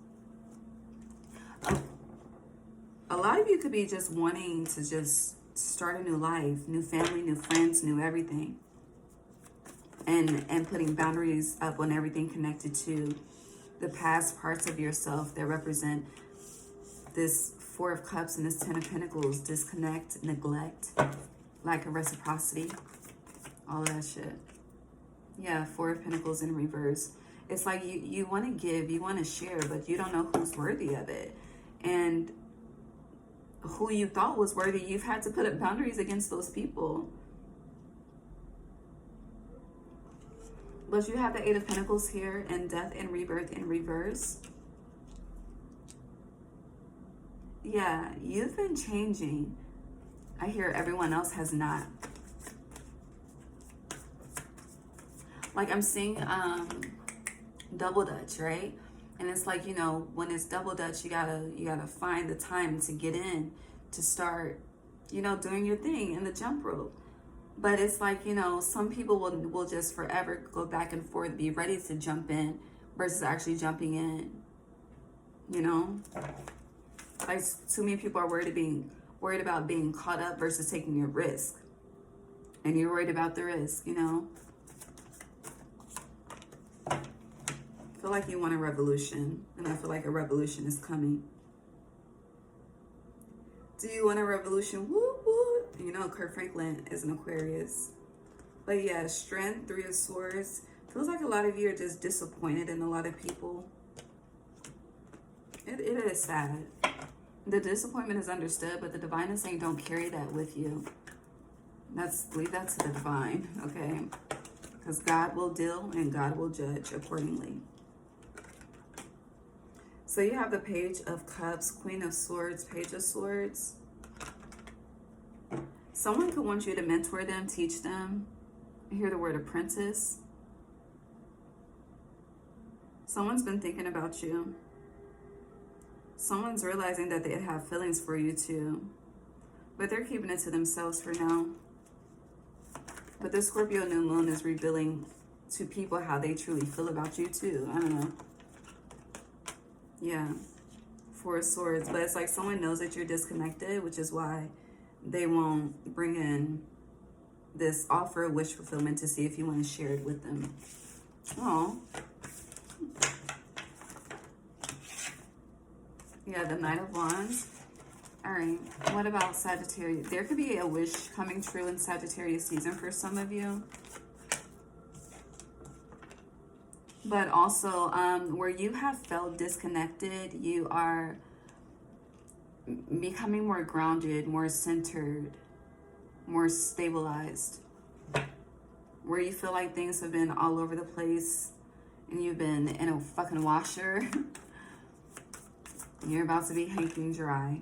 A lot of you could be just wanting to just start a new life, new family, new friends, new everything. And putting boundaries up on everything connected to the past parts of yourself that represent this Four of Cups and this Ten of Pentacles. Disconnect, neglect, lack of reciprocity, all of that shit. Yeah, Four of Pentacles in reverse. It's like you want to give, you want to share, but you don't know who's worthy of it. And who you thought was worthy, you've had to put up boundaries against those people. But you have the Eight of Pentacles here and Death and Rebirth in reverse. Yeah, you've been changing. I hear everyone else has not. Like I'm seeing double dutch, right? And it's like, you know, when it's double dutch, you gotta find the time to get in, to start, you know, doing your thing in the jump rope. But it's like, you know, some people will just forever go back and forth, be ready to jump in versus actually jumping in, you know? Like too many people are worried about being caught up versus taking a risk. And you're worried about the risk, you know? I feel like you want a revolution, and I feel like a revolution is coming. Do you want a revolution? Woo woo. You know, Kurt Franklin is an Aquarius. But yeah, Strength, Three of Swords. I Feels like a lot of you are just disappointed in a lot of people. It is sad. The disappointment is understood, but the divine is saying don't carry that with you. Leave that to the divine, okay? Because God will deal and God will judge accordingly. So you have the Page of Cups, Queen of Swords, Page of Swords. Someone could want you to mentor them, teach them. I hear the word apprentice. Someone's been thinking about you. Someone's realizing that they have feelings for you too, but they're keeping it to themselves for now. But the Scorpio New Moon is revealing to people how they truly feel about you too. I don't know. Yeah. Four of Swords. But it's like someone knows that you're disconnected, which is why they won't bring in this offer of wish fulfillment to see if you want to share it with them. Oh. Yeah, the Knight of Wands. All right, what about Sagittarius? There could be a wish coming true in Sagittarius season for some of you. But also, where you have felt disconnected, you are becoming more grounded, more centered, more stabilized. Where you feel like things have been all over the place and you've been in a fucking washer. You're about to be hanging dry.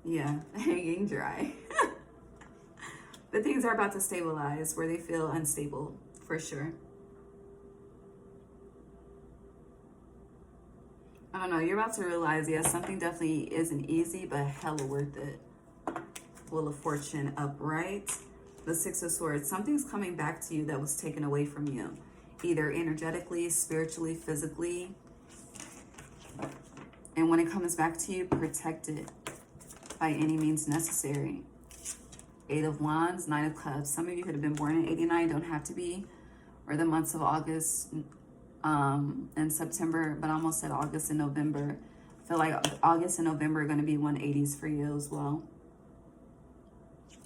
Yeah, hanging dry. But things are about to stabilize where they feel unstable, for sure. I don't know, you're about to realize, yes, something definitely isn't easy, but hella worth it. Wheel of Fortune upright. The Six of Swords. Something's coming back to you that was taken away from you. Either energetically, spiritually, physically. And when it comes back to you, protect it by any means necessary. Eight of Wands, Nine of Cups. Some of you could have been born in 89, don't have to be. Or the months of August and September, but I almost said August and November. I feel like August and November are going to be 180s for you as well.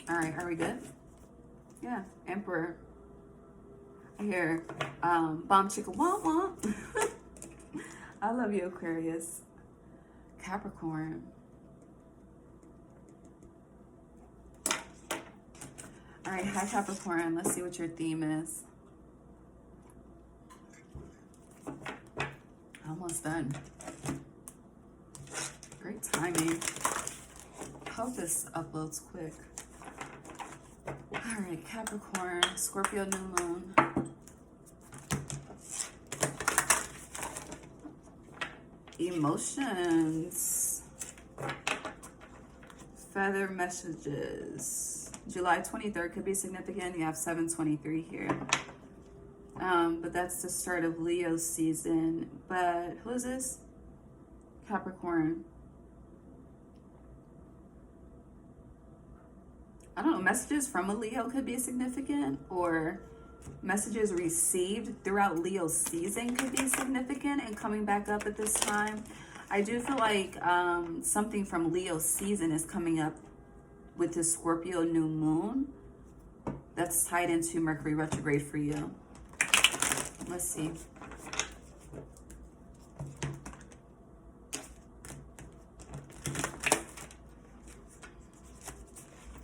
All right, are we good? Yeah, Emperor. I hear bomb chicka womp womp. I love you, Aquarius. Capricorn. All right, hi Capricorn. Let's see what your theme is. Almost done. Great timing. Hope this uploads quick. All right, Capricorn, Scorpio New Moon. Emotions. Feather messages. July 23rd could be significant. You have 723 here. But that's the start of Leo season. But who is this? Capricorn. I don't know, messages from a Leo could be significant, or messages received throughout Leo's season could be significant and coming back up at this time. I do feel like something from Leo's season is coming up with this Scorpio New Moon that's tied into Mercury retrograde for you. Let's see.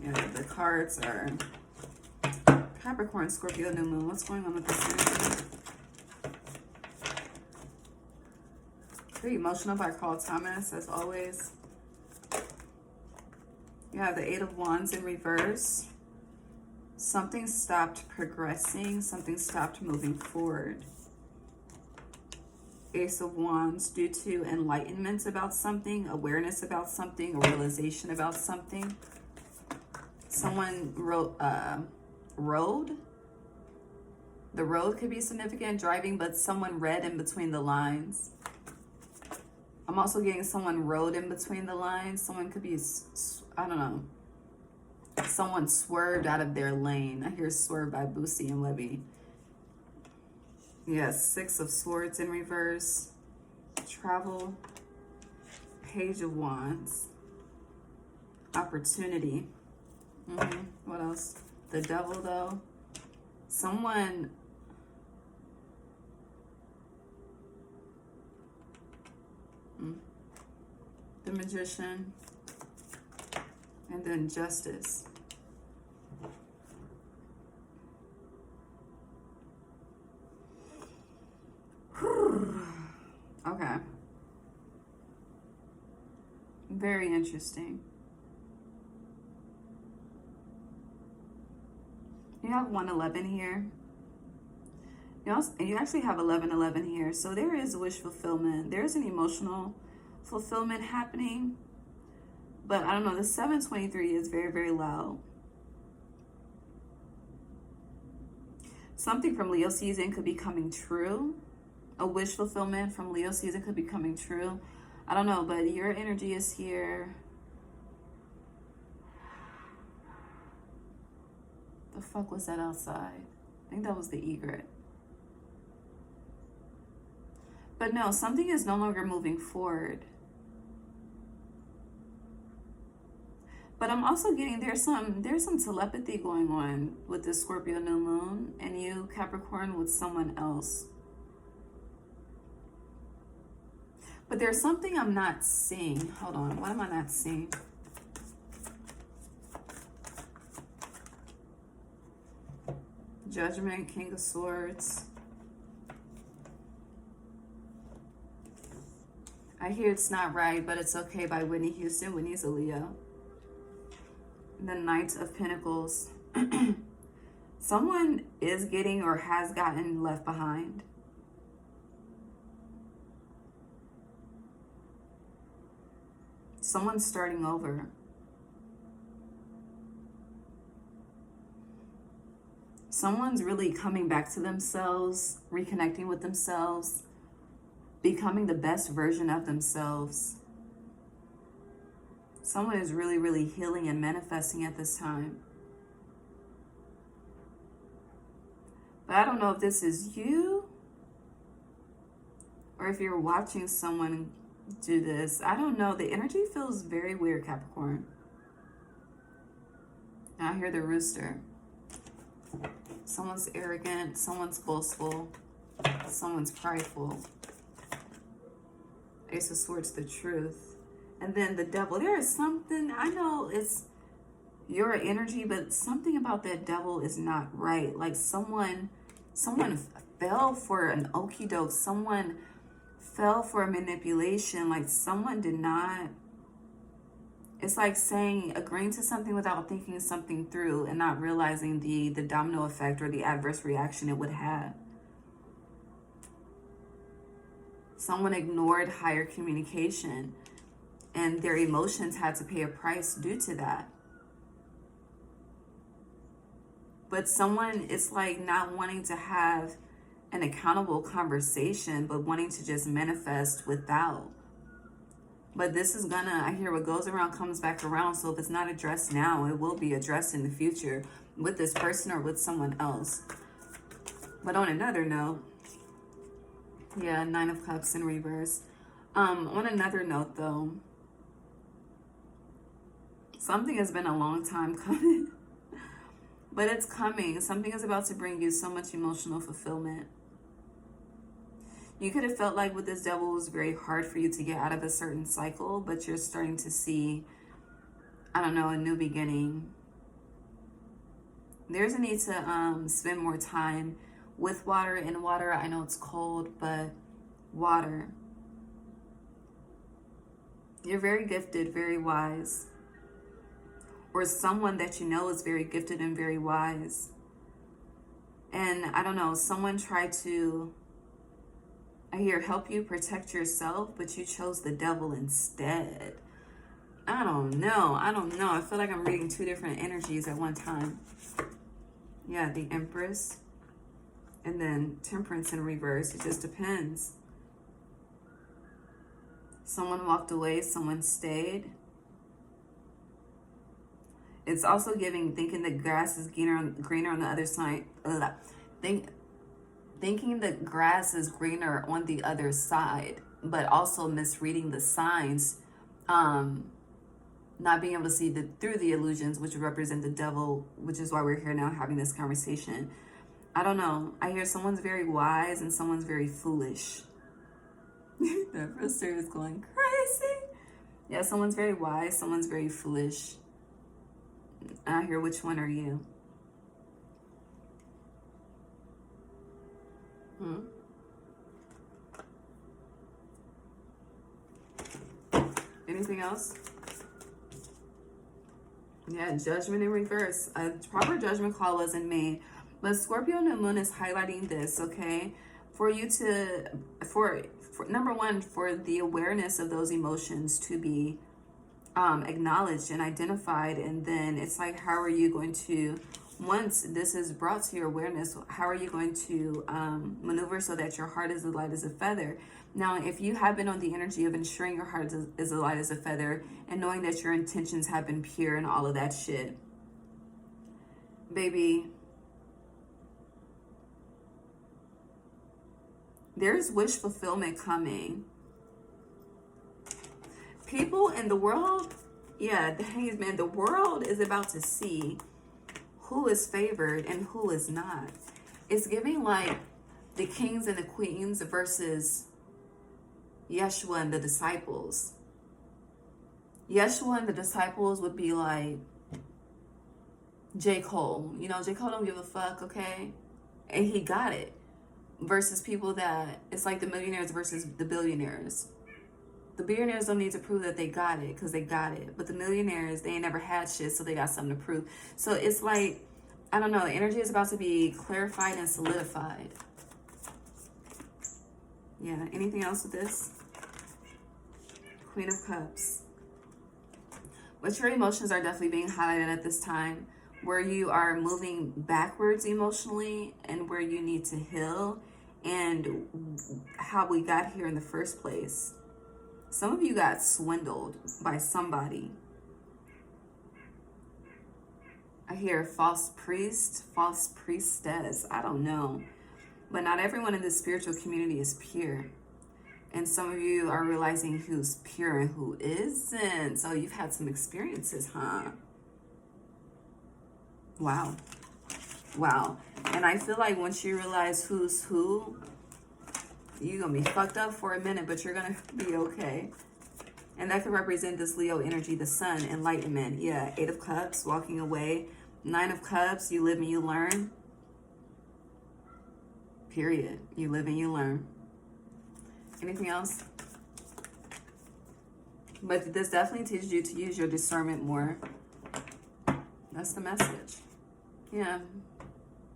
Yeah, the cards are Capricorn, Scorpio, New Moon. What's going on with this energy? Very emotional by Carl Thomas, as always. You have the Eight of Wands in reverse. Something stopped progressing. Something stopped moving forward. Ace of Wands, due to enlightenment about something, awareness about something, or realization about something. Someone wrote, road. The road could be significant, driving, but someone read in between the lines. I'm also getting someone rode in between the lines. Someone could be, I don't know. Someone swerved out of their lane. I hear Swerve by Boosie and Webby. Yes, Six of Swords in reverse. Travel. Page of Wands. Opportunity. What else? The Devil, though. Someone, the Magician, and then Justice. Okay. Very interesting. You have 111 here. You actually have 1111 here. So there is wish fulfillment. There's an emotional fulfillment happening. But I don't know, the 723 is very, very loud. Something from Leo season could be coming true. A wish fulfillment from Leo season could be coming true. I don't know, but your energy is here. The fuck was that outside? I think that was the egret. But no, something is no longer moving forward. But I'm also getting there's some telepathy going on with this Scorpio New Moon and you, Capricorn, with someone else. But there's something I'm not seeing. Hold on, what am I not seeing? Judgment, King of Swords. I hear It's Not Right, but It's Okay by Whitney Houston. Whitney's a Leo. The Knight of Pentacles. Someone is getting or has gotten left behind. Someone's starting over. Someone's really coming back to themselves, reconnecting with themselves, becoming the best version of themselves. Someone is really, really healing and manifesting at this time. But I don't know if this is you or if you're watching someone do this. I don't know. The energy feels very weird, Capricorn. Now I hear the rooster. Someone's arrogant, someone's boastful, someone's prideful. Ace of Swords, the truth. And then the devil. There is something, I know it's your energy, but something about that devil is not right. Like someone fell for an okie doke. Someone fell for a manipulation. Like someone did not. It's like agreeing to something without thinking something through and not realizing the domino effect or the adverse reaction it would have. Someone ignored higher communication and their emotions had to pay a price due to that. But someone, it's like not wanting to have an accountable conversation, but wanting to just manifest without. But this is gonna, I hear what goes around comes back around. So if it's not addressed now, it will be addressed in the future with this person or with someone else. But on another note, yeah, 9 of Cups in reverse. On another note though, something has been a long time coming, but it's coming. Something is about to bring you so much emotional fulfillment. You could have felt like with this devil, it was very hard for you to get out of a certain cycle, but you're starting to see, I don't know, a new beginning. There's a need to spend more time with water, in water. I know it's cold, but water. You're very gifted, very wise. Or someone that you know is very gifted and very wise. And I don't know, someone tried to, I hear, help you protect yourself, but you chose the devil instead. I don't know. I feel like I'm reading two different energies at one time. Yeah, the Empress. And then Temperance in reverse. It just depends. Someone walked away, someone stayed. It's also thinking the grass is greener on the other side. Thinking the grass is greener on the other side, but also misreading the signs, not being able to see through the illusions, which represent the devil, which is why we're here now having this conversation. I don't know. I hear someone's very wise and someone's very foolish. That first is going crazy. Yeah, someone's very wise, someone's very foolish. And I hear, which one are you? Anything else? Yeah, judgment in reverse. A proper judgment call wasn't made. But Scorpio New Moon is highlighting this, okay? For you to, for number one, for the awareness of those emotions to be acknowledged and identified. And then it's like, how are you going to, once this is brought to your awareness, how are you going to maneuver so that your heart is as light as a feather? Now, if you have been on the energy of ensuring your heart is as light as a feather and knowing that your intentions have been pure and all of that shit, baby, there's wish fulfillment coming. People in the world, yeah, the Hangman, the world is about to see who is favored and who is not. It's giving like the kings and the queens versus Yeshua and the disciples. Yeshua and the disciples would be like J. Cole. You know, J. Cole don't give a fuck, okay? And he got it. Versus people that, it's like the millionaires versus the billionaires. The billionaires don't need to prove that they got it because they got it. But the millionaires, they ain't never had shit, so they got something to prove. So it's like, I don't know, the energy is about to be clarified and solidified. Yeah, anything else with this? Queen of Cups. But your emotions are definitely being highlighted at this time, where you are moving backwards emotionally and where you need to heal and how we got here in the first place. Some of you got swindled by somebody. I hear false priest, false priestess. I don't know. But not everyone in the spiritual community is pure. And some of you are realizing who's pure and who isn't. So you've had some experiences, huh? Wow. Wow. And I feel like once you realize who's who, you're going to be fucked up for a minute, but you're going to be okay. And that could represent this Leo energy, the sun, enlightenment. Yeah, 8 of Cups, walking away. 9 of Cups, you live and you learn. Period. You live and you learn. Anything else? But this definitely teaches you to use your discernment more. That's the message. Yeah.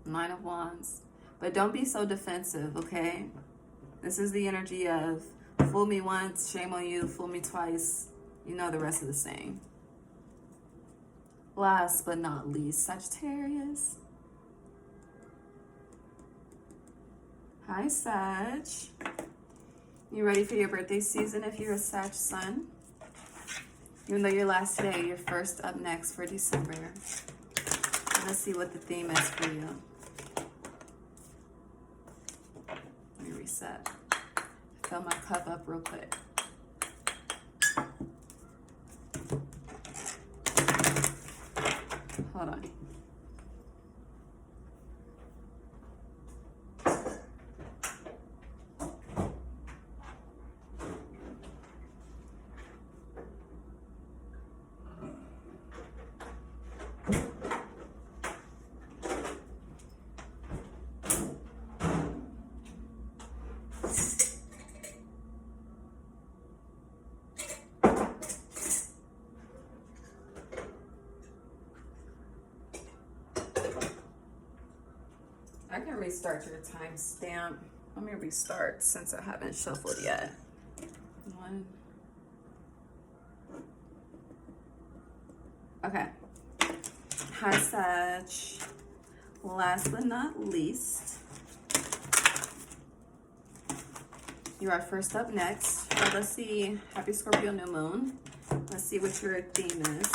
9 of Wands. But don't be so defensive, okay? This is the energy of fool me once, shame on you, fool me twice. You know the rest of the saying. Last but not least, Sagittarius. Hi, Sag. You ready for your birthday season if you're a Sag sun? Even though your last today, you're first up next for December. Let's see what the theme is for you. Let me reset. Fill my cup up real quick. Hold on. I can restart your timestamp. Let me restart since I haven't shuffled yet. 1. Okay. Hi, Sag. Last but not least, you are first up next. So let's see. Happy Scorpio New Moon. Let's see what your theme is.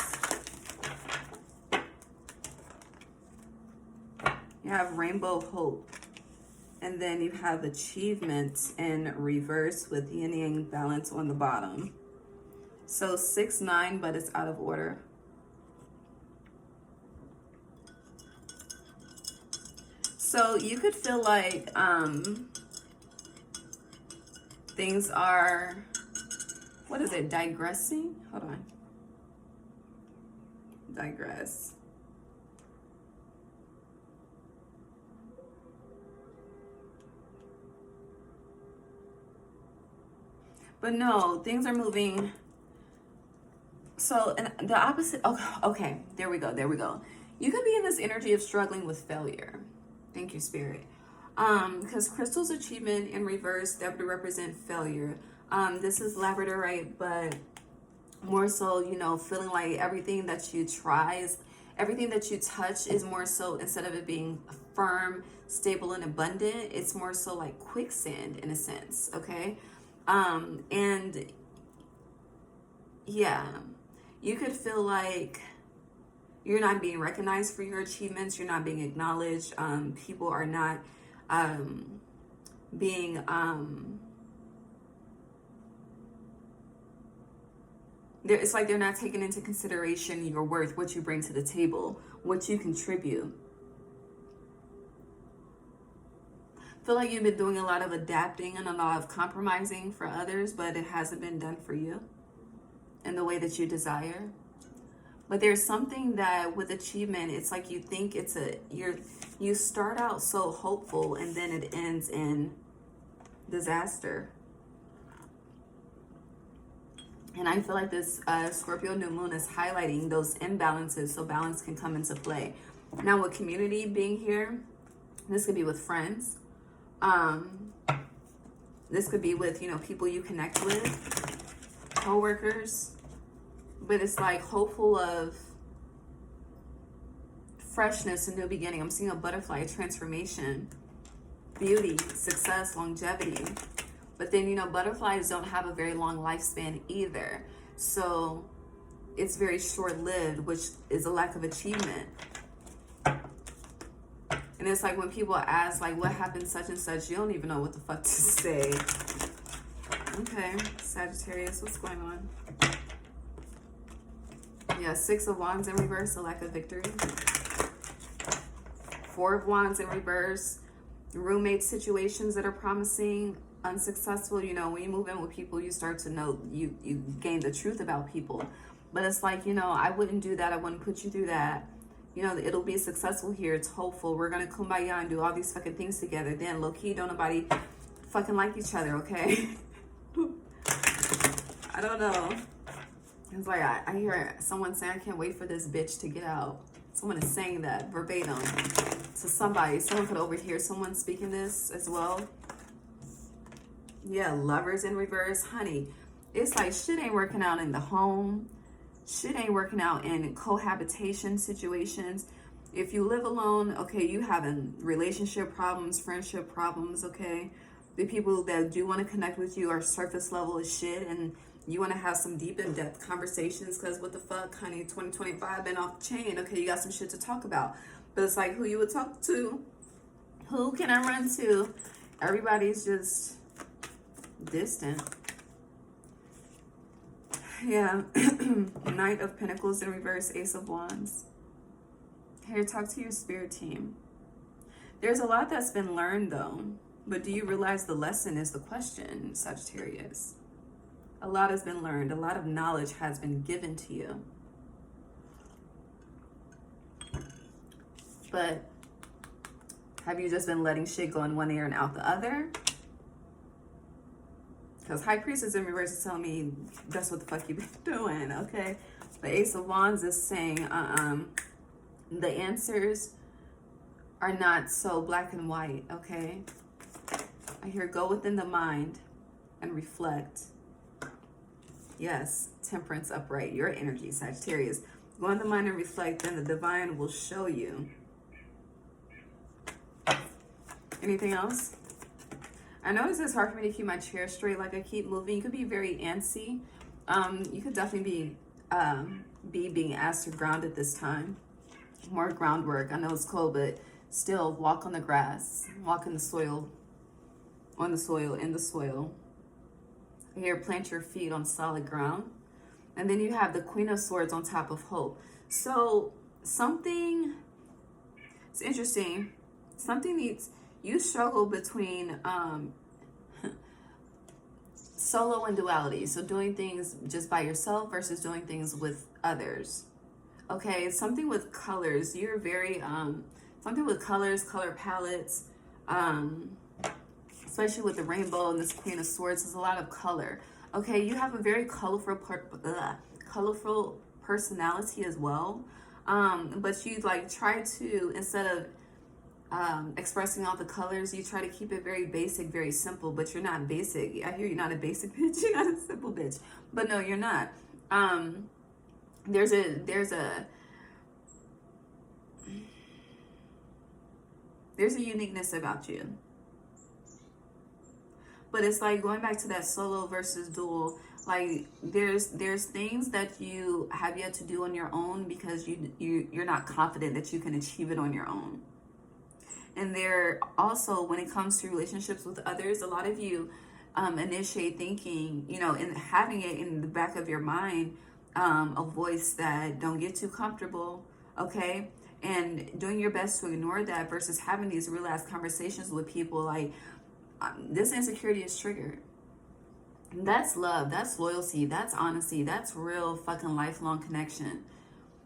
You have Rainbow Hope. And then you have Achievement in reverse with Yin Yang balance on the bottom. So 6, 9, but it's out of order. So you could feel like things are, what is it, digressing? Hold on. Digress. But no, things are moving. So, and the opposite, okay, there we go. You could be in this energy of struggling with failure. Thank you, Spirit. Because Crystal's achievement in reverse, that would represent failure. This is labradorite, but more so, you know, feeling like everything that you try, everything that you touch is more so, instead of it being firm, stable, and abundant, it's more so like quicksand in a sense, okay? And yeah, you could feel like you're not being recognized for your achievements, you're not being acknowledged, people are not being it's like they're not taking into consideration your worth, what you bring to the table, what you contribute. Feel like you've been doing a lot of adapting and a lot of compromising for others, but it hasn't been done for you in the way that you desire. But there's something that with achievement, it's like you think it's you start out so hopeful and then it ends in disaster. And I feel like this Scorpio New Moon is highlighting those imbalances so balance can come into play. Now with community being here, this could be with friends. This could be with, you know, people you connect with, co-workers. But it's like hopeful of freshness, a new beginning. I'm seeing a butterfly, a transformation, beauty, success, longevity. But then, you know, butterflies don't have a very long lifespan either. So it's very short-lived, which is a lack of achievement. And it's like when people ask, like, what happened such and such, you don't even know what the fuck to say. Okay, Sagittarius, what's going on? Yeah, 6 of Wands in reverse, a lack of victory. 4 of Wands in reverse, roommate situations that are promising, unsuccessful. You know, when you move in with people, you start to know, you gain the truth about people. But it's like, you know, I wouldn't do that. I wouldn't put you through that. You know, it'll be successful here. It's hopeful. We're going to kumbaya and do all these fucking things together. Then low-key, don't nobody fucking like each other, okay? I don't know. It's like, I hear someone saying, I can't wait for this bitch to get out. Someone is saying that verbatim to somebody. Someone could overhear someone speaking this as well. Yeah, Lovers in reverse. Honey, it's like shit ain't working out in the home. Shit ain't working out in cohabitation situations. If you live alone, okay, you having relationship problems, friendship problems, okay? The people that do want to connect with you are surface level as shit, and you want to have some deep in-depth conversations because what the fuck, honey, 2025 been off the chain. Okay, you got some shit to talk about. But it's like who you would talk to? Who can I run to? Everybody's just distant. Yeah, Knight of Pentacles in reverse, Ace of Wands. Here, talk to your spirit team. There's a lot that's been learned though, but do you realize the lesson is the question, Sagittarius? A lot has been learned. A lot of knowledge has been given to you. But have you just been letting shit go in one ear and out the other? Because High Priestess in reverse is telling me that's what the fuck you've been doing, okay? The Ace of Wands is saying, the answers are not so black and white, okay? I hear go within the mind and reflect. Yes, Temperance upright, your energy, Sagittarius. Go in the mind and reflect, then the divine will show you. Anything else? I notice it's hard for me to keep my chair straight, like I keep moving. You could be very antsy. You could definitely be being asked to ground at this time. More groundwork. I know it's cold, but still walk on the grass, walk in the soil, on the soil, in the soil. Here, plant your feet on solid ground. And then you have the Queen of Swords on top of Hope. So something, it's interesting. Something needs, you struggle between solo and duality. So doing things just by yourself versus doing things with others. Okay, something with colors. You're very, something with colors, color palettes, especially with the rainbow and this Queen of Swords, there's a lot of color. Okay, you have a very colorful personality as well. But you like try to, instead of expressing all the colors, you try to keep it very basic, very simple, but you're not basic. I hear you're not a basic bitch, you're not a simple bitch, but no, you're not. There's a uniqueness about you, but it's like going back to that solo versus dual. Like there's things that you have yet to do on your own because you're not confident that you can achieve it on your own. And there also, when it comes to relationships with others, a lot of you initiate thinking, you know, and having it in the back of your mind, a voice that don't get too comfortable, okay? And doing your best to ignore that versus having these real ass conversations with people like, this insecurity is triggered. That's love, that's loyalty, that's honesty, that's real fucking lifelong connection.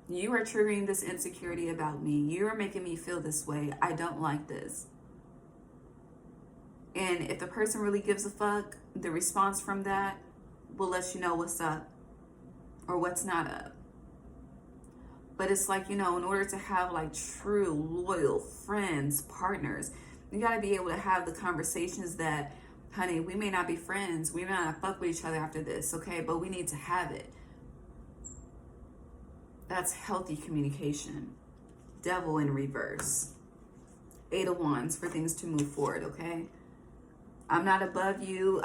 You are triggering this insecurity about me. You are making me feel this way. I don't like this. And if the person really gives a fuck, the response from that will let you know what's up or what's not up. But it's like, you know, in order to have like true, loyal friends, partners, you got to be able to have the conversations that, honey, we may not be friends. We may not fuck with each other after this, okay? But we need to have it. That's healthy communication. Devil in reverse. 8 of Wands for things to move forward, okay? I'm not above you.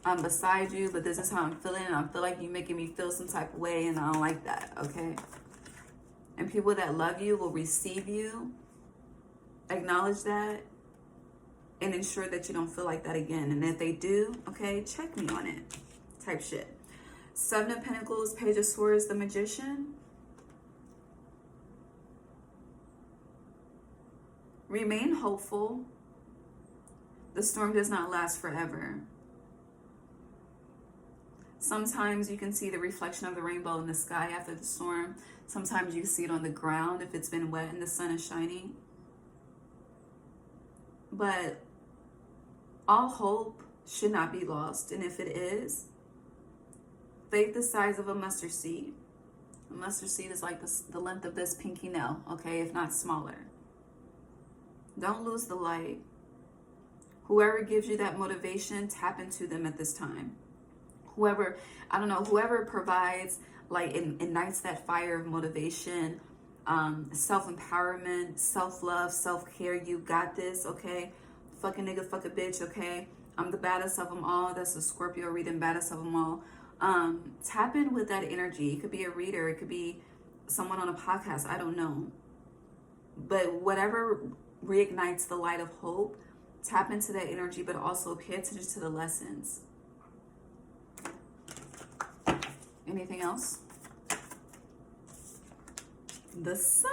I'm beside you, but this is how I'm feeling. And I feel like you're making me feel some type of way, and I don't like that, okay? And people that love you will receive you. Acknowledge that. And ensure that you don't feel like that again. And if they do, okay, check me on it. Type shit. 7 of Pentacles, Page of Swords, the Magician. Remain hopeful. The storm does not last forever. Sometimes you can see the reflection of the rainbow in the sky after the storm. Sometimes you see it on the ground if it's been wet and the sun is shining. But all hope should not be lost. And if it is, faith the size of a mustard seed. A mustard seed is like the length of this pinky nail, okay, if not smaller. Don't lose the light. Whoever gives you that motivation, tap into them at this time. Whoever, I don't know, whoever provides, like, ignites that fire of motivation, self-empowerment, self-love, self-care. You got this, okay? Fucking nigga, fuck a bitch, okay? I'm the baddest of them all. That's a Scorpio reading, baddest of them all. Tap in with that energy. It could be a reader. It could be someone on a podcast. I don't know. But whatever reignites the light of hope, tap into that energy, but also pay attention to the lessons. Anything else? The Sun,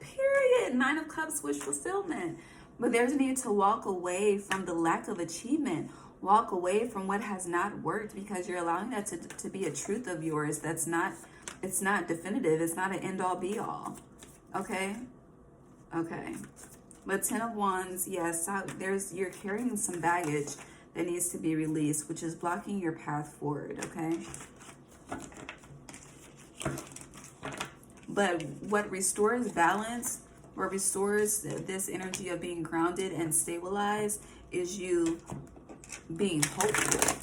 period. 9 of Cups, wish fulfillment. But there's a need to walk away from the lack of achievement. Walk away from what has not worked because you're allowing that to be a truth of yours. That's not, it's not definitive. It's not an end all be all. Okay? Okay. But 10 of Wands, yes, you're carrying some baggage that needs to be released, which is blocking your path forward, okay? But what restores balance, what restores this energy of being grounded and stabilized is you being hopeful,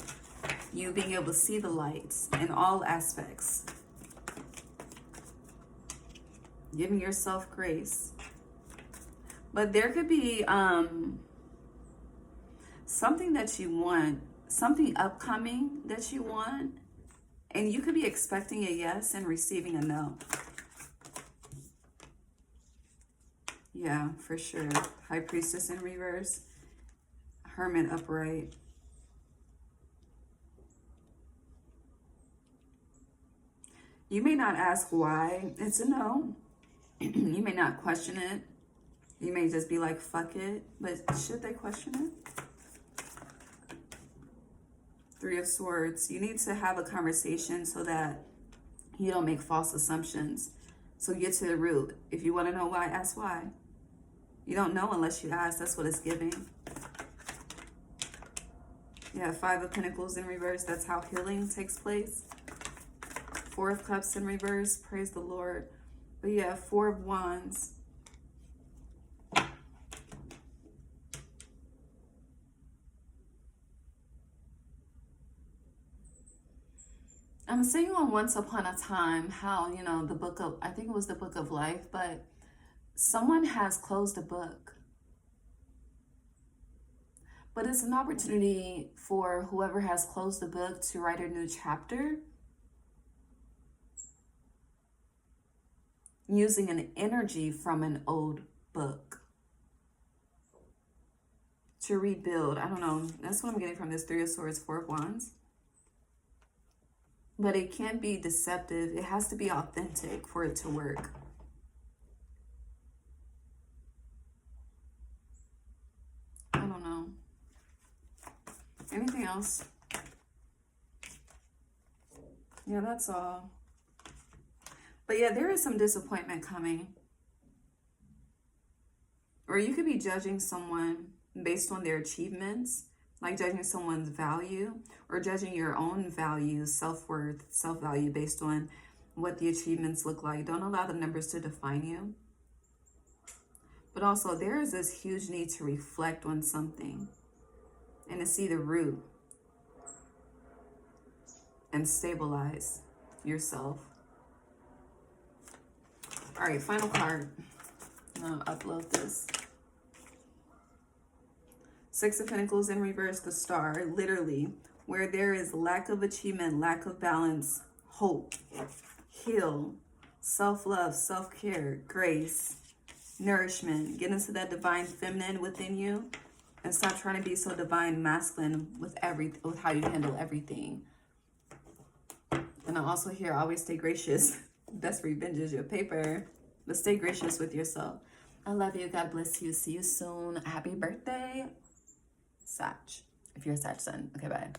you being able to see the lights in all aspects, giving yourself grace. But there could be something that you want, something upcoming that you want, and you could be expecting a yes and receiving a no. Yeah, for sure. High Priestess in reverse. Hermit upright. You may not ask why. It's a no. You may not question it. You may just be like, fuck it. But should they question it? Three of Swords. You need to have a conversation so that you don't make false assumptions. So get to the root. If you want to know why, ask why. You don't know unless you ask. That's what it's giving. Yeah, Five of Pentacles in reverse. That's how healing takes place. Four of Cups in reverse. Praise the Lord. But yeah, Four of Wands. I'm seeing on Once Upon a Time how, you know, the book of, I think it was the Book of Life, but someone has closed a book. But it's an opportunity for whoever has closed the book to write a new chapter using an energy from an old book to rebuild. I don't know. That's what I'm getting from this Three of Swords, Four of Wands. But it can't be deceptive. It has to be authentic for it to work. I don't know. Anything else? Yeah, that's all. But yeah, there is some disappointment coming. Or you could be judging someone based on their achievements, like judging someone's value, or judging your own value, self-worth, self-value based on what the achievements look like. Don't allow the numbers to define you. But also, there is this huge need to reflect on something and to see the root and stabilize yourself. All right, final card. I'm gonna upload this. Six of Pentacles in reverse, the Star. Literally, where there is lack of achievement, lack of balance, hope, heal, self-love, self-care, grace, nourishment. Get into that divine feminine within you and stop trying to be so divine masculine with how you handle everything. And I also hear always stay gracious. Best revenge is your paper. But stay gracious with yourself. I love you. God bless you. See you soon. Happy birthday, Sag. If you're a Sag sun. Okay, bye.